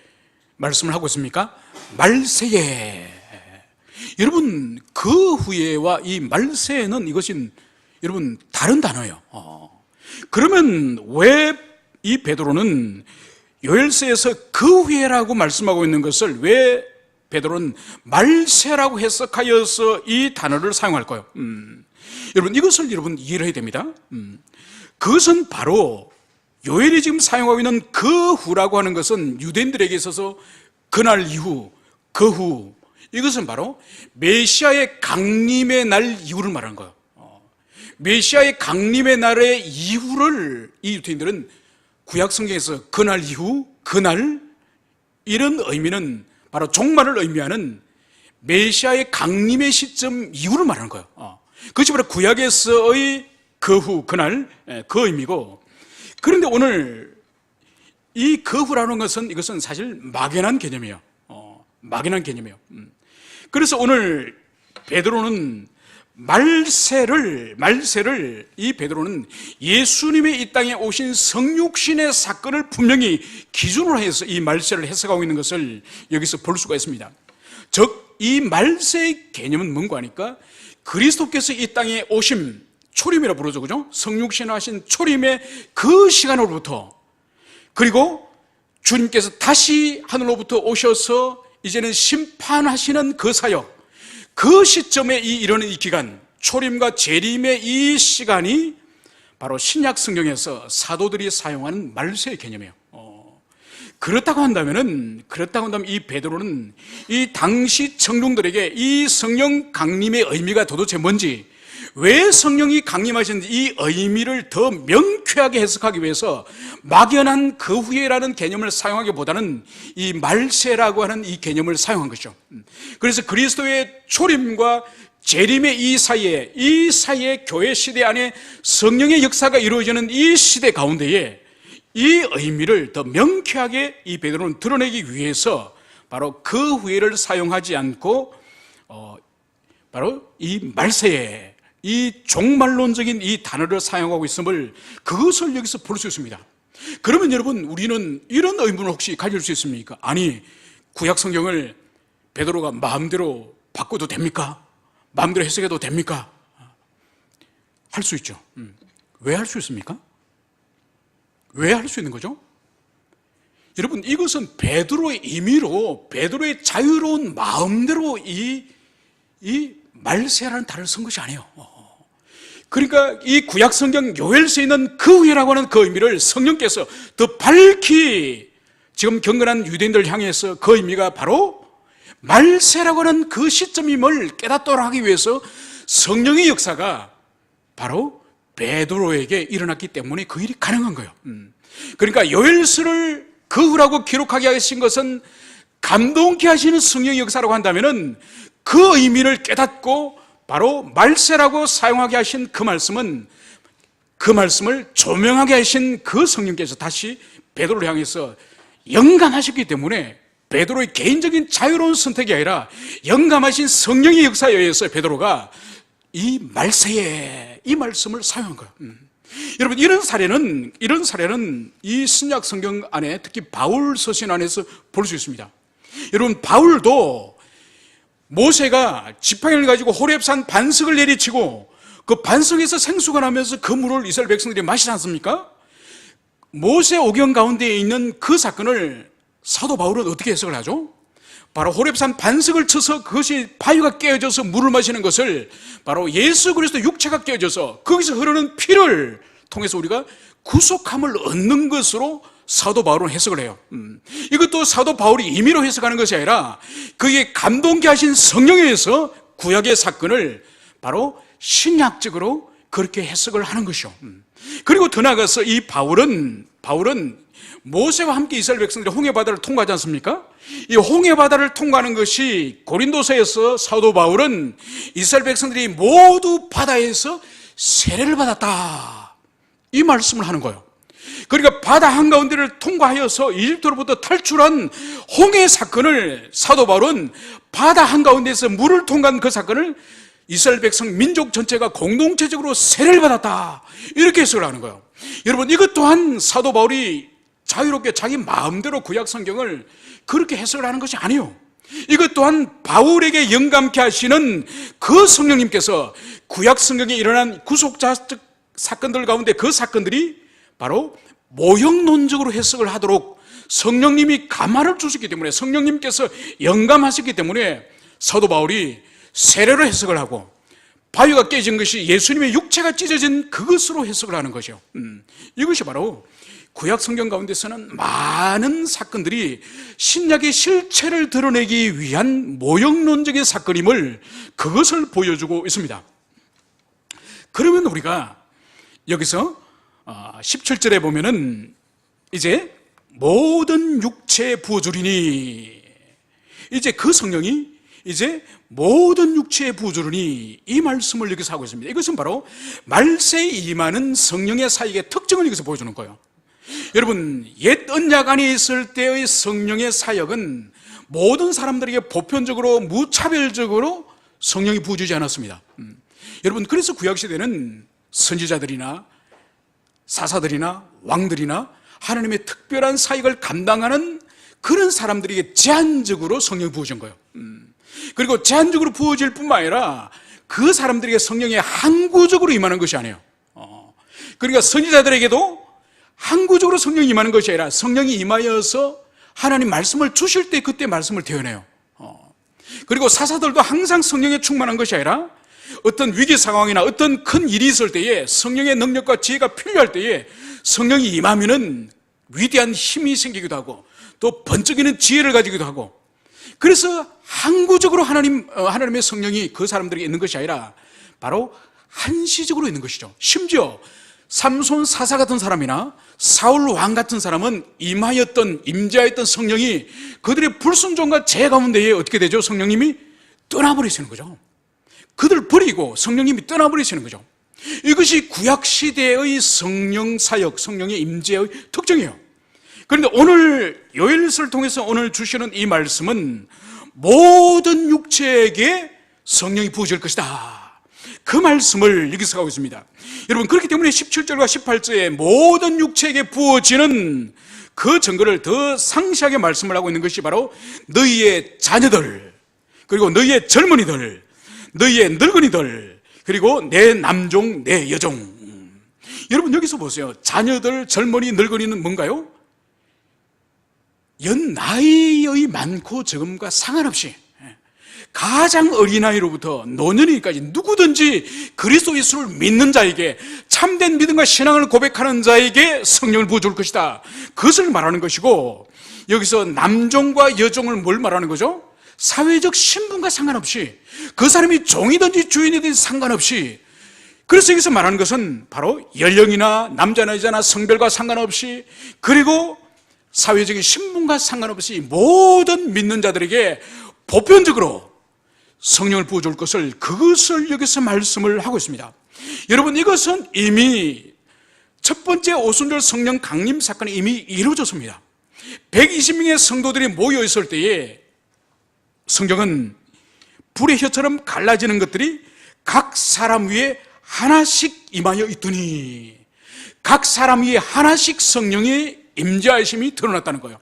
말씀을 하고 있습니까? 말세에. 여러분, 그 후에와 이 말세에는 이것이 여러분 다른 단어예요. 그러면 왜 이 베드로는 요엘서에서 그 후에라고 말씀하고 있는 것을 왜 베드로는 말세라고 해석하여서 이 단어를 사용할까요? 여러분, 이것을 여러분 이해를 해야 됩니다. 그것은 바로 요엘이 지금 사용하고 있는 그 후라고 하는 것은 유대인들에게 있어서 그날 이후, 그 후, 이것은 바로 메시아의 강림의 날 이후를 말하는 거예요. 메시아의 강림의 날의 이후를 이 유대인들은 구약 성경에서 그날 이후, 그날, 이런 의미는 바로 종말을 의미하는 메시아의 강림의 시점 이후를 말하는 거예요. 그것이 바로 구약에서의 그 후, 그날, 그 의미고, 그런데 오늘 이 그 후라는 것은 이것은 사실 막연한 개념이에요. 막연한 개념이에요. 그래서 오늘 베드로는 말세를 이 베드로는 예수님의 이 땅에 오신 성육신의 사건을 분명히 기준으로 해서 이 말세를 해석하고 있는 것을 여기서 볼 수가 있습니다. 즉, 이 말세의 개념은 뭔가 하니까 그리스도께서 이 땅에 오심, 초림이라 부르죠, 그죠? 성육신하신 초림의 그 시간으로부터, 그리고 주님께서 다시 하늘로부터 오셔서 이제는 심판하시는 그 사역, 그 시점에 이르는 이 기간, 초림과 재림의 이 시간이 바로 신약 성경에서 사도들이 사용하는 말세의 개념이에요. 그렇다고 한다면 이 베드로는 이 당시 청중들에게 이 성령 강림의 의미가 도대체 뭔지, 왜 성령이 강림하시는지 이 의미를 더 명쾌하게 해석하기 위해서 막연한 그 후에라는 개념을 사용하기보다는 이 말세라고 하는 이 개념을 사용한 것이죠. 그래서 그리스도의 초림과 재림의 이 사이에 교회 시대 안에 성령의 역사가 이루어지는 이 시대 가운데에 이 의미를 더 명쾌하게 이 베드로는 드러내기 위해서 바로 그 후에를 사용하지 않고 바로 이 말세에 이 종말론적인 이 단어를 사용하고 있음을, 그것을 여기서 볼 수 있습니다. 그러면 여러분, 우리는 이런 의문을 혹시 가질 수 있습니까? 아니, 구약 성경을 베드로가 마음대로 바꿔도 됩니까? 마음대로 해석해도 됩니까? 할 수 있죠. 왜 할 수 있습니까? 왜 할 수 있는 거죠? 여러분, 이것은 베드로의 임의로, 베드로의 자유로운 마음대로 이 말세라는 단어를 쓴 것이 아니에요. 그러니까 이 구약 성경 요엘서에 있는 그 후에라고 하는 그 의미를 성령께서 더 밝히 지금 경건한 유대인들을 향해서 그 의미가 바로 말세라고 하는 그 시점임을 깨닫도록 하기 위해서 성령의 역사가 바로 베드로에게 일어났기 때문에 그 일이 가능한 거예요. 그러니까 요엘서를 그 후라고 기록하게 하신 것은 감동케 하시는 성령의 역사라고 한다면은 그 의미를 깨닫고 바로 말세라고 사용하게 하신 그 말씀을 조명하게 하신 그 성령께서 다시 베드로를 향해서 영감하셨기 때문에 베드로의 개인적인 자유로운 선택이 아니라 영감하신 성령의 역사에 의해서 베드로가 이 말세에 이 말씀을 사용한 거예요. 여러분, 이런 사례는 이 신약 성경 안에 특히 바울 서신 안에서 볼 수 있습니다. 여러분, 바울도 모세가 지팡이를 가지고 호렙산 반석을 내리치고 그 반석에서 생수가 나면서 그 물을 이스라엘 백성들이 마시지 않습니까? 모세 오경 가운데에 있는 그 사건을 사도 바울은 어떻게 해석을 하죠? 바로 호렙산 반석을 쳐서 그것이 바위가 깨어져서 물을 마시는 것을 바로 예수 그리스도 육체가 깨어져서 거기서 흐르는 피를 통해서 우리가 구속함을 얻는 것으로 사도 바울은 해석을 해요. 이것도 사도 바울이 임의로 해석하는 것이 아니라 그게 감동케 하신 성령에 의해서 구약의 사건을 바로 신약적으로 그렇게 해석을 하는 것이요. 그리고 더 나아가서 이 바울은 모세와 함께 이스라엘 백성들이 홍해바다를 통과하지 않습니까? 이 홍해바다를 통과하는 것이 고린도서에서 사도 바울은 이스라엘 백성들이 모두 바다에서 세례를 받았다, 이 말씀을 하는 거예요. 그러니까 바다 한가운데를 통과하여서 이집트로부터 탈출한 홍해 사건을 사도 바울은 바다 한가운데에서 물을 통과한 그 사건을 이스라엘 백성 민족 전체가 공동체적으로 세례를 받았다, 이렇게 해석을 하는 거예요. 여러분, 이것 또한 사도 바울이 자유롭게 자기 마음대로 구약 성경을 그렇게 해석을 하는 것이 아니에요. 이것 또한 바울에게 영감케 하시는 그 성령님께서 구약 성경에 일어난 구속자적 사건들 가운데 그 사건들이 바로 모형론적으로 해석을 하도록 성령님이 감화를 주셨기 때문에, 성령님께서 영감하셨기 때문에 사도 바울이 세례로 해석을 하고 바위가 깨진 것이 예수님의 육체가 찢어진 그것으로 해석을 하는 거죠. 이것이 바로 구약 성경 가운데서는 많은 사건들이 신약의 실체를 드러내기 위한 모형론적인 사건임을, 그것을 보여주고 있습니다. 그러면 우리가 여기서 17절에 보면은 이제 모든 육체에 부어주리니, 이제 그 성령이 이제 모든 육체에 부어주리니, 이 말씀을 여기서 하고 있습니다. 이것은 바로 말세에 임하는 성령의 사역의 특징을 여기서 보여주는 거예요. 여러분, 옛 언약 안에 있을 때의 성령의 사역은 모든 사람들에게 보편적으로 무차별적으로 성령이 부어주지 않았습니다. 여러분, 그래서 구약시대는 선지자들이나 사사들이나 왕들이나 하나님의 특별한 사역을 감당하는 그런 사람들에게 제한적으로 성령이 부어진 거예요. 그리고 제한적으로 부어질 뿐만 아니라 그 사람들에게 성령이 항구적으로 임하는 것이 아니에요. 그러니까 선지자들에게도 항구적으로 성령이 임하는 것이 아니라 성령이 임하여서 하나님 말씀을 주실 때 그때 말씀을 대언해요. 그리고 사사들도 항상 성령에 충만한 것이 아니라 어떤 위기 상황이나 어떤 큰 일이 있을 때에 성령의 능력과 지혜가 필요할 때에 성령이 임하면은 위대한 힘이 생기기도 하고 또 번쩍이는 지혜를 가지기도 하고, 그래서 항구적으로 하나님의 성령이 그 사람들에게 있는 것이 아니라 바로 한시적으로 있는 것이죠. 심지어 삼손 사사 같은 사람이나 사울 왕 같은 사람은 임재하였던 성령이 그들의 불순종과 죄 가운데에 어떻게 되죠? 성령님이 떠나버리시는 거죠. 그들 버리고 성령님이 떠나버리시는 거죠. 이것이 구약시대의 성령 사역, 성령의 임재의 특징이에요. 그런데 오늘 요엘서를 통해서 오늘 주시는 이 말씀은 모든 육체에게 성령이 부어질 것이다, 그 말씀을 여기서 하고 있습니다. 여러분, 그렇기 때문에 17절과 18절에 모든 육체에게 부어지는 그 증거를 더 상세하게 말씀을 하고 있는 것이 바로 너희의 자녀들, 그리고 너희의 젊은이들, 너희의 늙은이들, 그리고 내 남종 내 여종. 여러분, 여기서 보세요. 자녀들, 젊은이, 늙은이는 뭔가요? 나이의 많고 적음과 상관없이 가장 어린아이로부터 노년이까지 누구든지 그리스도 예수를 믿는 자에게, 참된 믿음과 신앙을 고백하는 자에게 성령을 부어줄 것이다, 그것을 말하는 것이고, 여기서 남종과 여종을 뭘 말하는 거죠? 사회적 신분과 상관없이, 그 사람이 종이든지 주인이든지 상관없이, 그래서 여기서 말하는 것은 바로 연령이나 남자나 여자나 성별과 상관없이, 그리고 사회적인 신분과 상관없이 모든 믿는 자들에게 보편적으로 성령을 부어줄 것을, 그것을 여기서 말씀을 하고 있습니다. 여러분, 이것은 이미 첫 번째 오순절 성령 강림 사건이 이미 이루어졌습니다. 120명의 성도들이 모여 있을 때에 성경은 불의 혀처럼 갈라지는 것들이 각 사람 위에 하나씩 임하여 있더니, 각 사람 위에 하나씩 성령의 임재하심이 드러났다는 거예요.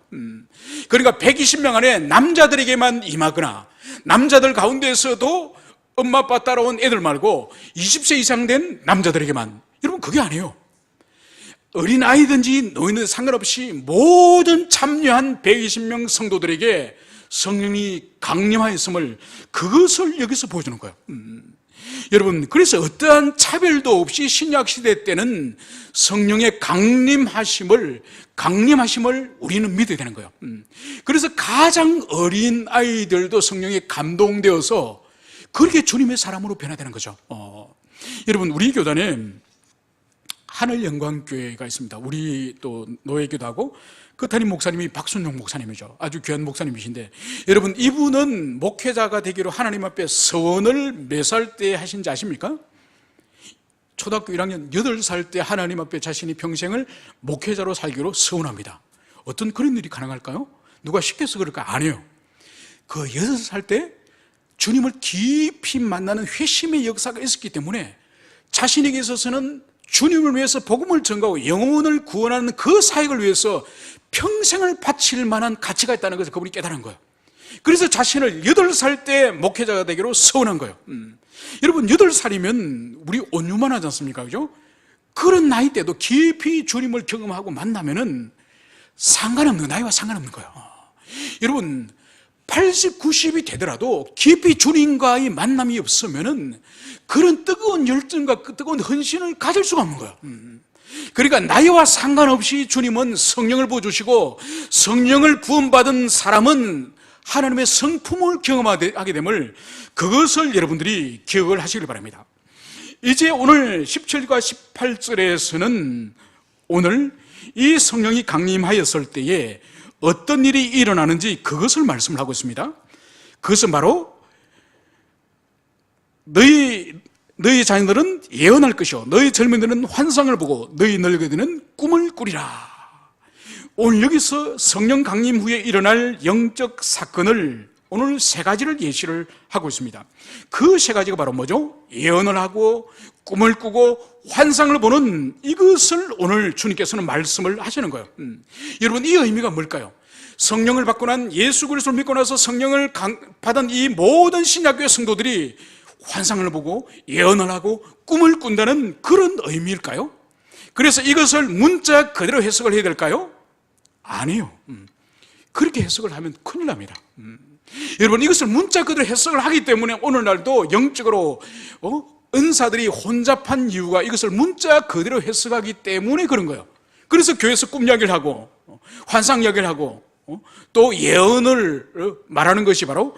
그러니까 120명 안에 남자들에게만 임하거나, 남자들 가운데에서도 엄마 아빠 따라온 애들 말고 20세 이상 된 남자들에게만, 여러분, 그게 아니에요. 어린아이든지 노인들 상관없이 모든 참여한 120명 성도들에게 성령이 강림하였음을, 그것을 여기서 보여주는 거예요. 여러분, 그래서 어떠한 차별도 없이 신약 시대 때는 성령의 강림하심을 우리는 믿어야 되는 거예요. 그래서 가장 어린 아이들도 성령에 감동되어서 그렇게 주님의 사람으로 변화되는 거죠. 여러분, 우리 교단에 하늘영광교회가 있습니다. 우리 또 노예기도하고 그 담임 목사님이 박순용 목사님이죠. 아주 귀한 목사님이신데, 여러분, 이분은 목회자가 되기로 하나님 앞에 서원을 몇 살 때 하신지 아십니까? 초등학교 1학년 8살 때 하나님 앞에 자신이 평생을 목회자로 살기로 서원합니다. 어떤 그런 일이 가능할까요? 누가 시켜서 그럴까? 아니에요. 그 6살 때 주님을 깊이 만나는 회심의 역사가 있었기 때문에 자신에게 있어서는 주님을 위해서 복음을 전가하고 영혼을 구원하는 그 사역을 위해서 평생을 바칠 만한 가치가 있다는 것을 그분이 깨달은 거예요. 그래서 자신을 8살 때 목회자가 되기로 서원한 거예요. 여러분, 8살이면 우리 온유만 하지 않습니까? 그죠? 그런 나이 때도 깊이 주님을 경험하고 만나면은 나이와 상관없는 거예요. 여러분, 80, 90이 되더라도 깊이 주님과의 만남이 없으면은 그런 뜨거운 열정과 그 뜨거운 헌신을 가질 수가 없는 거예요. 그러니까 나이와 상관없이 주님은 성령을 부어주시고, 성령을 부음받은 사람은 하나님의 성품을 경험하게 됨을, 그것을 여러분들이 기억을 하시길 바랍니다. 이제 오늘 17과 18절에서는 오늘 이 성령이 강림하였을 때에 어떤 일이 일어나는지 그것을 말씀을 하고 있습니다. 그것은 바로 너희 자녀들은 예언할 것이요, 너희 젊은이들은 환상을 보고 너희 늙은이들은 꿈을 꾸리라. 오늘 여기서 성령 강림 후에 일어날 영적 사건을 오늘 3가지를 예시를 하고 있습니다. 그 3가지가 바로 뭐죠? 예언을 하고 꿈을 꾸고 환상을 보는, 이것을 오늘 주님께서는 말씀을 하시는 거예요. 여러분, 이 의미가 뭘까요? 성령을 받고 난, 예수 그리스도를 믿고 나서 성령을 받은 이 모든 신약교회 성도들이 환상을 보고 예언을 하고 꿈을 꾼다는 그런 의미일까요? 그래서 이것을 문자 그대로 해석을 해야 될까요? 아니요. 그렇게 해석을 하면 큰일 납니다. 여러분, 이것을 문자 그대로 해석을 하기 때문에 오늘날도 영적으로 은사들이 혼잡한 이유가 이것을 문자 그대로 해석하기 때문에 그런 거예요. 그래서 교회에서 꿈 이야기를 하고 환상 이야기를 하고 또 예언을 말하는 것이 바로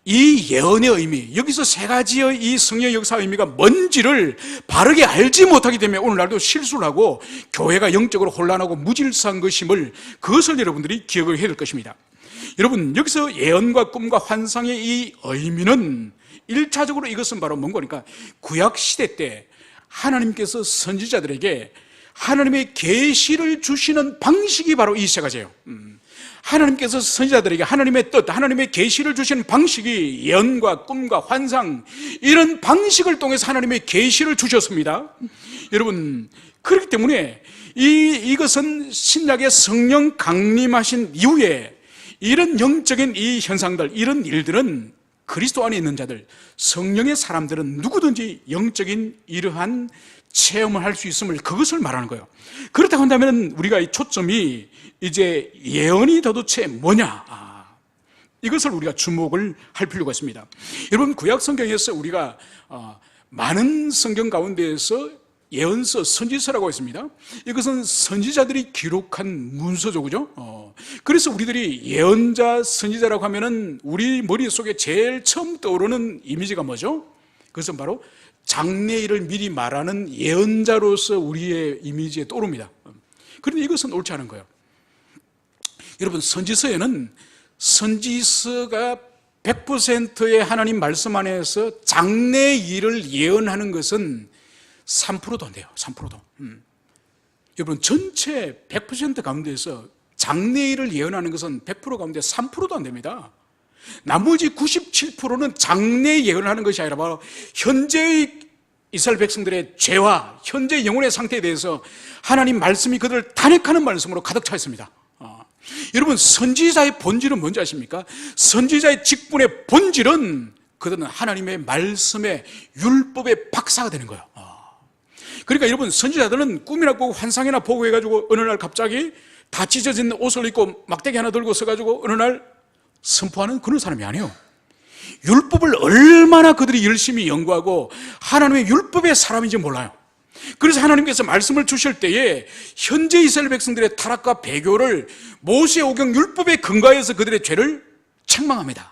이 예언의 의미, 여기서 3가지의 이 성령 역사 의미가 뭔지를 바르게 알지 못하기 때문에 오늘날도 실수를 하고 교회가 영적으로 혼란하고 무질서한 것임을, 그것을 여러분들이 기억을 해야 될 것입니다. 여러분, 여기서 예언과 꿈과 환상의 이 의미는 1차적으로 이것은 바로 뭔 거니까, 구약시대 때 하나님께서 선지자들에게 하나님의 계시를 주시는 방식이 바로 이 3가지예요. 하나님께서 선지자들에게 하나님의 뜻, 하나님의 계시를 주시는 방식이 예언과 꿈과 환상, 이런 방식을 통해서 하나님의 계시를 주셨습니다. 여러분, 그렇기 때문에 이것은 신약의 성령 강림하신 이후에 이런 영적인 이 현상들, 이런 일들은 그리스도 안에 있는 자들, 성령의 사람들은 누구든지 영적인 이러한 체험을 할 수 있음을, 그것을 말하는 거예요. 그렇다고 한다면 우리가 이 초점이 이제 예언이 도대체 뭐냐, 이것을 우리가 주목을 할 필요가 있습니다. 여러분, 구약 성경에서 우리가 많은 성경 가운데에서 예언서, 선지서라고 있습니다. 이것은 선지자들이 기록한 문서죠, 그죠? 그래서 우리들이 예언자, 선지자라고 하면은 우리 머릿속에 제일 처음 떠오르는 이미지가 뭐죠? 그것은 바로 장래일을 미리 말하는 예언자로서 우리의 이미지에 떠오릅니다. 그런데 이것은 옳지 않은 거예요. 여러분, 선지서에는 선지서가 100%의 하나님 말씀 안에서 장래일을 예언하는 것은 3%도 안 돼요. 3%도. 여러분, 전체 100% 가운데에서 장래일을 예언하는 것은 100% 가운데 3%도 안 됩니다. 나머지 97%는 장래 예언을 하는 것이 아니라 바로 현재의 이스라엘 백성들의 죄와 현재 영혼의 상태에 대해서 하나님 말씀이 그들을 탄핵하는 말씀으로 가득 차 있습니다. 여러분, 선지자의 본질은 뭔지 아십니까? 선지자의 직분의 본질은 그들은 하나님의 말씀의 율법의 박사가 되는 거예요. 그러니까 여러분, 선지자들은 꿈이나 꾸고 환상이나 보고 해가지고 어느 날 갑자기 다 찢어진 옷을 입고 막대기 하나 들고 서가지고 어느 날 선포하는 그런 사람이 아니에요. 율법을 얼마나 그들이 열심히 연구하고 하나님의 율법의 사람인지 몰라요. 그래서 하나님께서 말씀을 주실 때에 현재 이스라엘 백성들의 타락과 배교를 모세 오경 율법에 근거해서 그들의 죄를 책망합니다.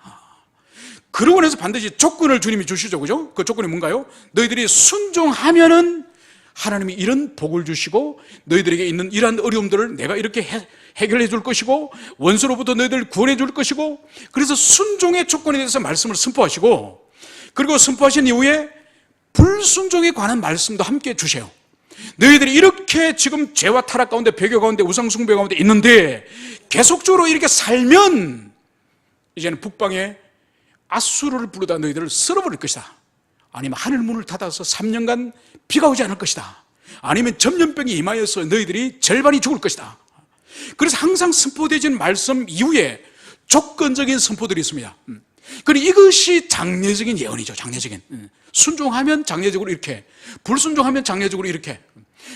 그러고 나서 반드시 조건을 주님이 주시죠, 그죠? 그 조건이 뭔가요? 너희들이 순종하면은 하나님이 이런 복을 주시고 너희들에게 있는 이러한 어려움들을 내가 이렇게 해결해 줄 것이고 원수로부터 너희들을 구원해 줄 것이고, 그래서 순종의 조건에 대해서 말씀을 선포하시고, 그리고 선포하신 이후에 불순종에 관한 말씀도 함께 주세요. 너희들이 이렇게 지금 죄와 타락 가운데 배교 가운데 우상 숭배 가운데 있는데 계속적으로 이렇게 살면 이제는 북방에 아수르를 부르다 너희들을 쓸어버릴 것이다. 아니면 하늘 문을 닫아서 3년간 비가 오지 않을 것이다. 아니면 전염병이 임하여서 너희들이 절반이 죽을 것이다. 그래서 항상 선포되어진 말씀 이후에 조건적인 선포들이 있습니다. 그리고 이것이 장례적인 예언이죠. 장례적인. 순종하면 장례적으로 이렇게, 불순종하면 장례적으로 이렇게.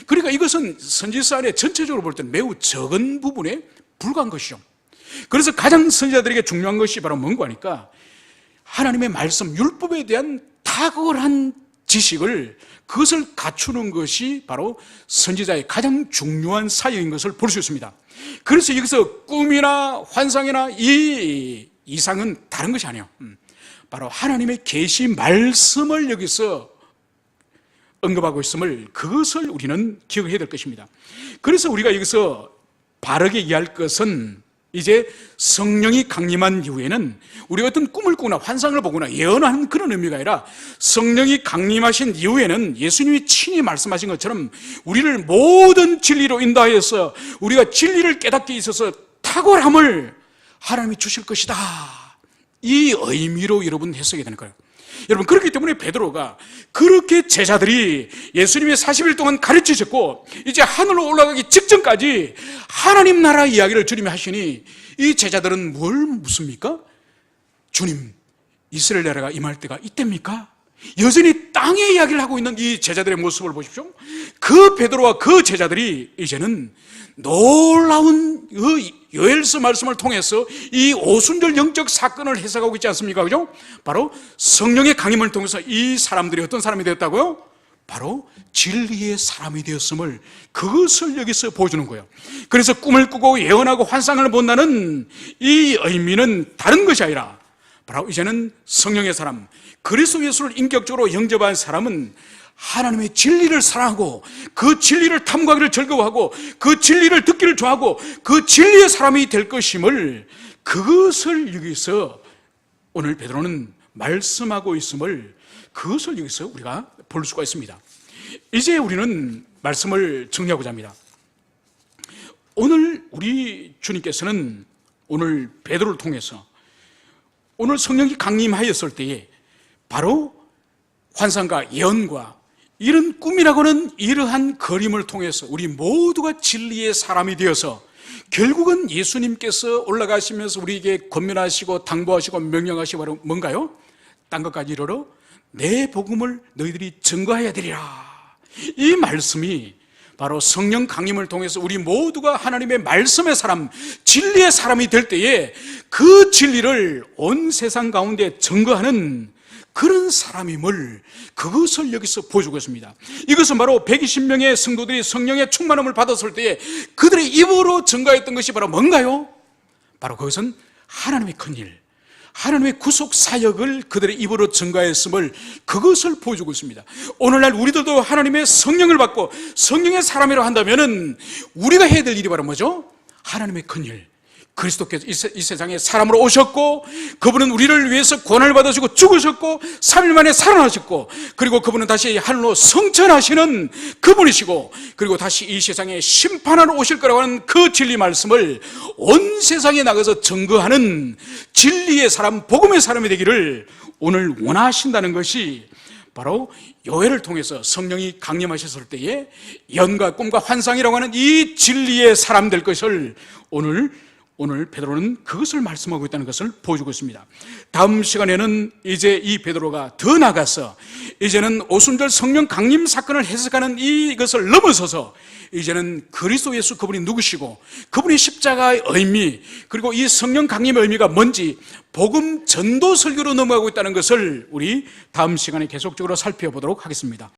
그러니까 이것은 선지서 안에 전체적으로 볼 때는 매우 적은 부분에 불과한 것이죠. 그래서 가장 선지자들에게 중요한 것이 바로 뭔가 하니까 하나님의 말씀, 율법에 대한 탁월한 지식을, 그것을 갖추는 것이 바로 선지자의 가장 중요한 사역인 것을 볼 수 있습니다. 그래서 여기서 꿈이나 환상이나 이 이상은 다른 것이 아니에요. 바로 하나님의 계시 말씀을 여기서 언급하고 있음을, 그것을 우리는 기억해야 될 것입니다. 그래서 우리가 여기서 바르게 이해할 것은, 이제 성령이 강림한 이후에는 우리가 어떤 꿈을 꾸거나 환상을 보거나 예언하는 그런 의미가 아니라, 성령이 강림하신 이후에는 예수님이 친히 말씀하신 것처럼 우리를 모든 진리로 인도하여서 우리가 진리를 깨닫게 있어서 탁월함을 하나님이 주실 것이다. 이 의미로 여러분 해석이 되는 거예요. 여러분, 그렇기 때문에 베드로가 그렇게 제자들이 예수님의 40일 동안 가르치셨고 이제 하늘로 올라가기 직전까지 하나님 나라 이야기를 주님이 하시니 이 제자들은 뭘 묻습니까? 주님, 이스라엘 나라가 임할 때가 이때입니까? 여전히 땅의 이야기를 하고 있는 이 제자들의 모습을 보십시오. 그 베드로와 그 제자들이 이제는 놀라운 요엘서 말씀을 통해서 이 오순절 영적 사건을 해석하고 있지 않습니까? 그죠? 바로 성령의 강림을 통해서 이 사람들이 어떤 사람이 되었다고요? 바로 진리의 사람이 되었음을, 그것을 여기서 보여주는 거예요. 그래서 꿈을 꾸고 예언하고 환상을 본다는 이 의미는 다른 것이 아니라 바로 이제는 성령의 사람, 그리스도 예수를 인격적으로 영접한 사람은 하나님의 진리를 사랑하고 그 진리를 탐구하기를 즐거워하고 그 진리를 듣기를 좋아하고 그 진리의 사람이 될 것임을, 그것을 여기서 오늘 베드로는 말씀하고 있음을, 그것을 여기서 우리가 볼 수가 있습니다. 이제 우리는 말씀을 정리하고자 합니다. 오늘 우리 주님께서는 오늘 베드로를 통해서 오늘 성령이 강림하였을 때에 바로 환상과 예언과 이런 꿈이라고는 이러한 그림을 통해서 우리 모두가 진리의 사람이 되어서 결국은 예수님께서 올라가시면서 우리에게 권면하시고 당부하시고 명령하시고 바로 뭔가요? 딴 것까지 이르러 내 복음을 너희들이 증거해야 되리라. 이 말씀이 바로 성령 강림을 통해서 우리 모두가 하나님의 말씀의 사람, 진리의 사람이 될 때에 그 진리를 온 세상 가운데 증거하는 그런 사람임을, 그것을 여기서 보여주고 있습니다. 이것은 바로 120명의 성도들이 성령의 충만함을 받았을 때에 그들의 입으로 증거했던 것이 바로 뭔가요? 바로 그것은 하나님의 큰일, 하나님의 구속 사역을 그들의 입으로 증거했음을, 그것을 보여주고 있습니다. 오늘날 우리들도 하나님의 성령을 받고 성령의 사람이라고 한다면 우리가 해야 될 일이 바로 뭐죠? 하나님의 큰일, 그리스도께서 이 세상에 사람으로 오셨고 그분은 우리를 위해서 고난을 받으시고 죽으셨고 3일 만에 살아나셨고, 그리고 그분은 다시 하늘로 승천하시는 그분이시고, 그리고 다시 이 세상에 심판하러 오실 거라고 하는 그 진리 말씀을 온 세상에 나가서 증거하는 진리의 사람, 복음의 사람이 되기를 오늘 원하신다는 것이 바로 요엘을 통해서 성령이 강림하셨을 때에 예언과 꿈과 환상이라고 하는 이 진리의 사람 될 것을 오늘 오늘 베드로는 그것을 말씀하고 있다는 것을 보여주고 있습니다. 다음 시간에는 이제 이 베드로가 더 나가서 이제는 오순절 성령 강림 사건을 해석하는 이것을 넘어서서 이제는 그리스도 예수 그분이 누구시고 그분이 십자가의 의미, 그리고 이 성령 강림의 의미가 뭔지 복음 전도 설교로 넘어가고 있다는 것을 우리 다음 시간에 계속적으로 살펴보도록 하겠습니다.